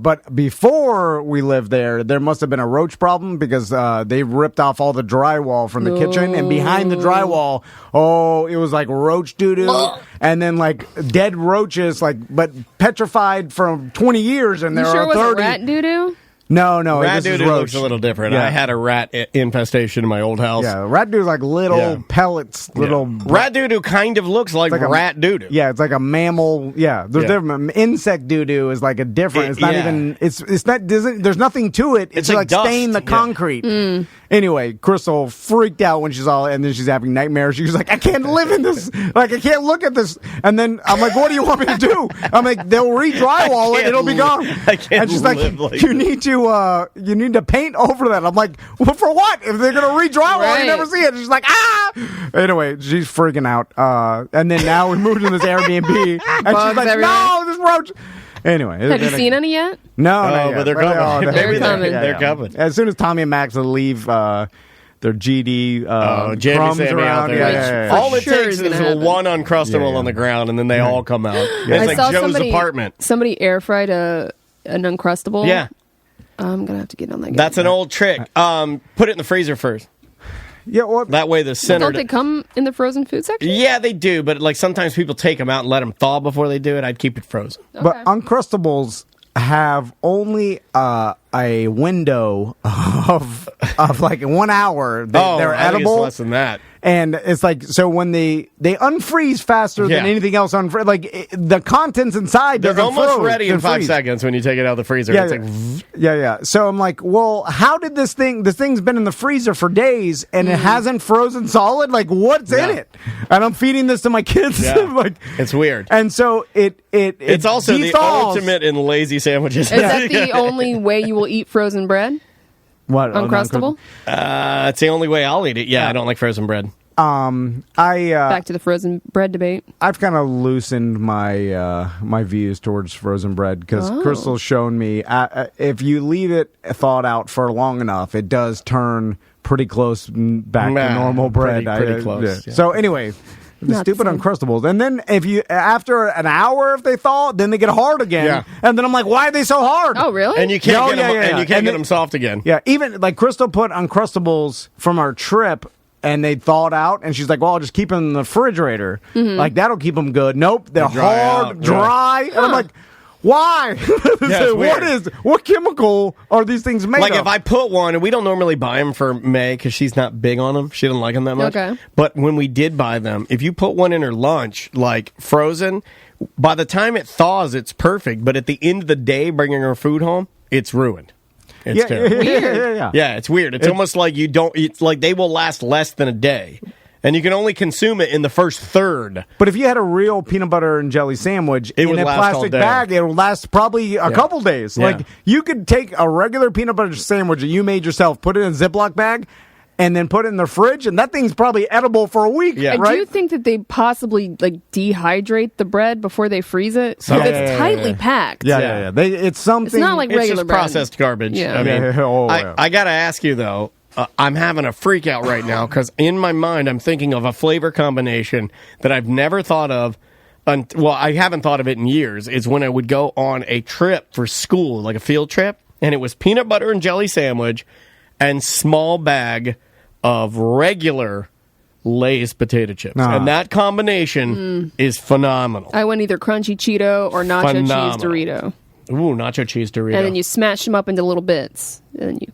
But before we lived there, there must have been a roach problem because they ripped off all the drywall from the kitchen, and behind the drywall, it was like roach doo-doo, and then like dead roaches, but petrified from 20 years, and You there sure are it wasn't 30. rat doo-doo? No, Rat this is doo roach. looks a little different. Yeah. I had a rat infestation in my old house. Yeah, rat doo is like little Yeah. pellets, little Rat doo kind of looks like, like a- rat doo. Yeah, it's like a mammal. Yeah, there's Yeah. different. Insect doo doo is like a different. It's not Yeah. even. It's not. There's nothing to it. It's like like dust. staining the Yeah. concrete. Anyway, Crystal freaked out when she's all, and then she's having nightmares. She was like, "I can't live in this. Like, I can't look at this." And then I'm like, "What do you want me to do?" I'm like, "They'll re-drywall it. It'll be gone." I can't And she's live like, like "You need to paint over that." I'm like, "Well, for what? If they're gonna re-drywall, Right. you never see it." She's like, "Ah!" Anyway, she's freaking out. And then now we moved in this Airbnb, and she's Bugs like, everywhere. "No, this roach." Anyway, Have you seen any yet? No, not Oh, yet. but they're coming. they're- They're coming. They're coming. As soon as Tommy and Max will leave their GD Jamie crumbs Sammy around, out there. For All it sure takes is is gonna happen. one Uncrustable Yeah. on the ground, and then they all come out. It's I like saw Joe's apartment. somebody air fried an Uncrustable. Yeah, I'm gonna have to get on that. that's an old trick. Put it in the freezer first. Yeah, well, That way the center. Don't they come in the frozen food section? Yeah, they do, but like sometimes people take them out and let them thaw before they do it. I'd keep it frozen. but Uncrustables have only a window of like 1 hour. They're I think edible. it's less than that. And it's like, so when they unfreeze faster than Yeah. anything else, the contents inside, They're doesn't almost froze. ready in They're 5 freeze. seconds when you take it out of the freezer. Yeah, It's yeah. like, Yeah. So I'm like, well, how did this thing's been in the freezer for days and it hasn't frozen solid? Like, what's in Yeah. it? And I'm feeding this to my kids. Yeah. like, it's weird. and so It's also the dethaws. ultimate in lazy sandwiches. Is that the only way you will eat frozen bread? What Uncrustable? It's the only way I'll eat it. Yeah, I don't like frozen bread. Back to the frozen bread debate. I've kind of loosened my my views towards frozen bread because Crystal's shown me if you leave it thawed out for long enough, it does turn pretty close back to normal bread. pretty close, yeah. So anyway, the Not the stupid same. Uncrustables, and then if you after an hour if they thaw, then they get hard again, Yeah. and then I'm like, why are they so hard? Oh, really? And you can't Oh, get them, yeah, and yeah. you can't And get they- them soft again. Yeah, even like Crystal put Uncrustables from our trip. And they thawed out, and she's like, "Well, I'll just keep them in the refrigerator. Like that'll keep them good." Nope, they're dry hard, out, yeah. dry, and I'm like, "Why? it's what chemical are these things made Like of?" if I put one, and we don't normally buy them for May because she's not big on them. She doesn't like them that much. Okay. But when we did buy them, if you put one in her lunch, like frozen, by the time it thaws, it's perfect. But at the end of the day, bringing her food home, it's ruined. It's yeah, terrible. yeah. Yeah, it's weird. It's almost like you don't. It's like they will last less than a day, and you can only consume it in the first third. But if you had a real peanut butter and jelly sandwich It in would a last all plastic day. bag, it would last probably a couple days. Yeah. Like you could take a regular peanut butter sandwich that you made yourself, put it in a Ziploc bag, and then put it in the fridge, and that thing's probably edible for a week. Yeah. And right? do you think that they possibly like dehydrate the bread before they freeze it? So Yeah, it's tightly packed. Yeah. It's something. It's not like It's regular just bread. processed garbage. Yeah. I mean, Yeah. Oh, yeah. I got to ask you though. I'm having a freak out right now because in my mind I'm thinking of a flavor combination that I've never thought of. Well, I haven't thought of it in years. Is when I would go on a trip for school, like a field trip, and it was peanut butter and jelly sandwich and small bag of regular Lay's potato chips. And that combination is phenomenal. I went either crunchy Cheeto or nacho cheese Dorito. Ooh, nacho cheese Dorito. And then you smash them up into little bits. And then you...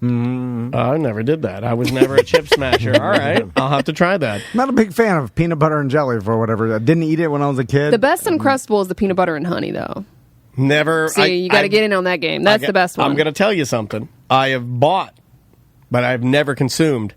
I never did that. I was never a chip smasher. All right. I'll have to try that. Not a big fan of peanut butter and jelly for whatever. I didn't eat it when I was a kid. The best Uncrustable is the peanut butter and honey, though. Never. See, you got to get in on that game. That's the best one. I'm going to tell you something. I have bought, but I've never consumed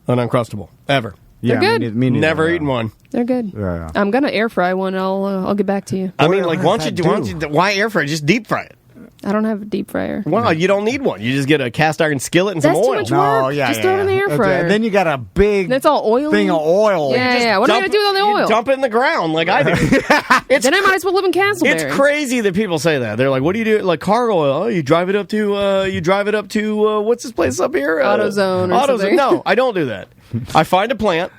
an Uncrustable. Ever. They're good. Me neither, Never eaten one. They're good. Yeah. I'm going to air fry one. I'll get back to you. I mean, like, why air fry? Just deep fry it. I don't have a deep fryer. Well, you don't need one. You just get a cast iron skillet and some That's too oil. much work. Just throw it in the air fryer. Then you got a big That's all oily. thing of oil. Yeah. What am I going to do with all the oil? Dump it in the ground like I do. Then I might as well live in Castleberry. It's crazy that people say that. They're like, "What do you do?" Like car oil. Oh, you drive it up to what's this place up here? AutoZone or something. No, I don't do that. I find a plant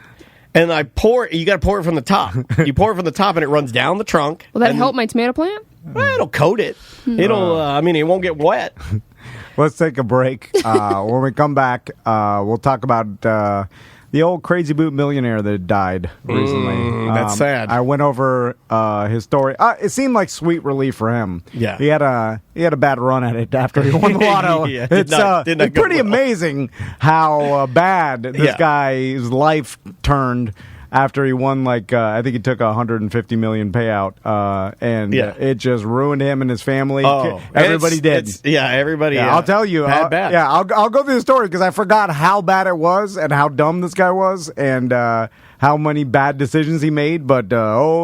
and I pour it. You got to pour it from the top. You pour it from the top and it runs down the trunk. Will that help my tomato plant? Well, it'll coat it. It'll. It won't get wet. Let's take a break. When we come back, we'll talk about the old Crazy Boot millionaire that died recently. That's sad. I went over his story. It seemed like sweet relief for him. Yeah, he had a bad run at it after he won the lotto. Yeah, it's pretty amazing how bad this guy's life turned. After he won, I think he took $150 million payout, and it just ruined him and his family. Oh, everybody did. Everybody. Yeah, I'll tell you. Bad. Yeah, I'll go through the story because I forgot how bad it was and how dumb this guy was and how many bad decisions he made. But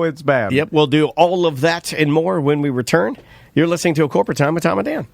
it's bad. Yep, we'll do all of that and more when we return. You're listening to A Corporate Time with Tom and Dan.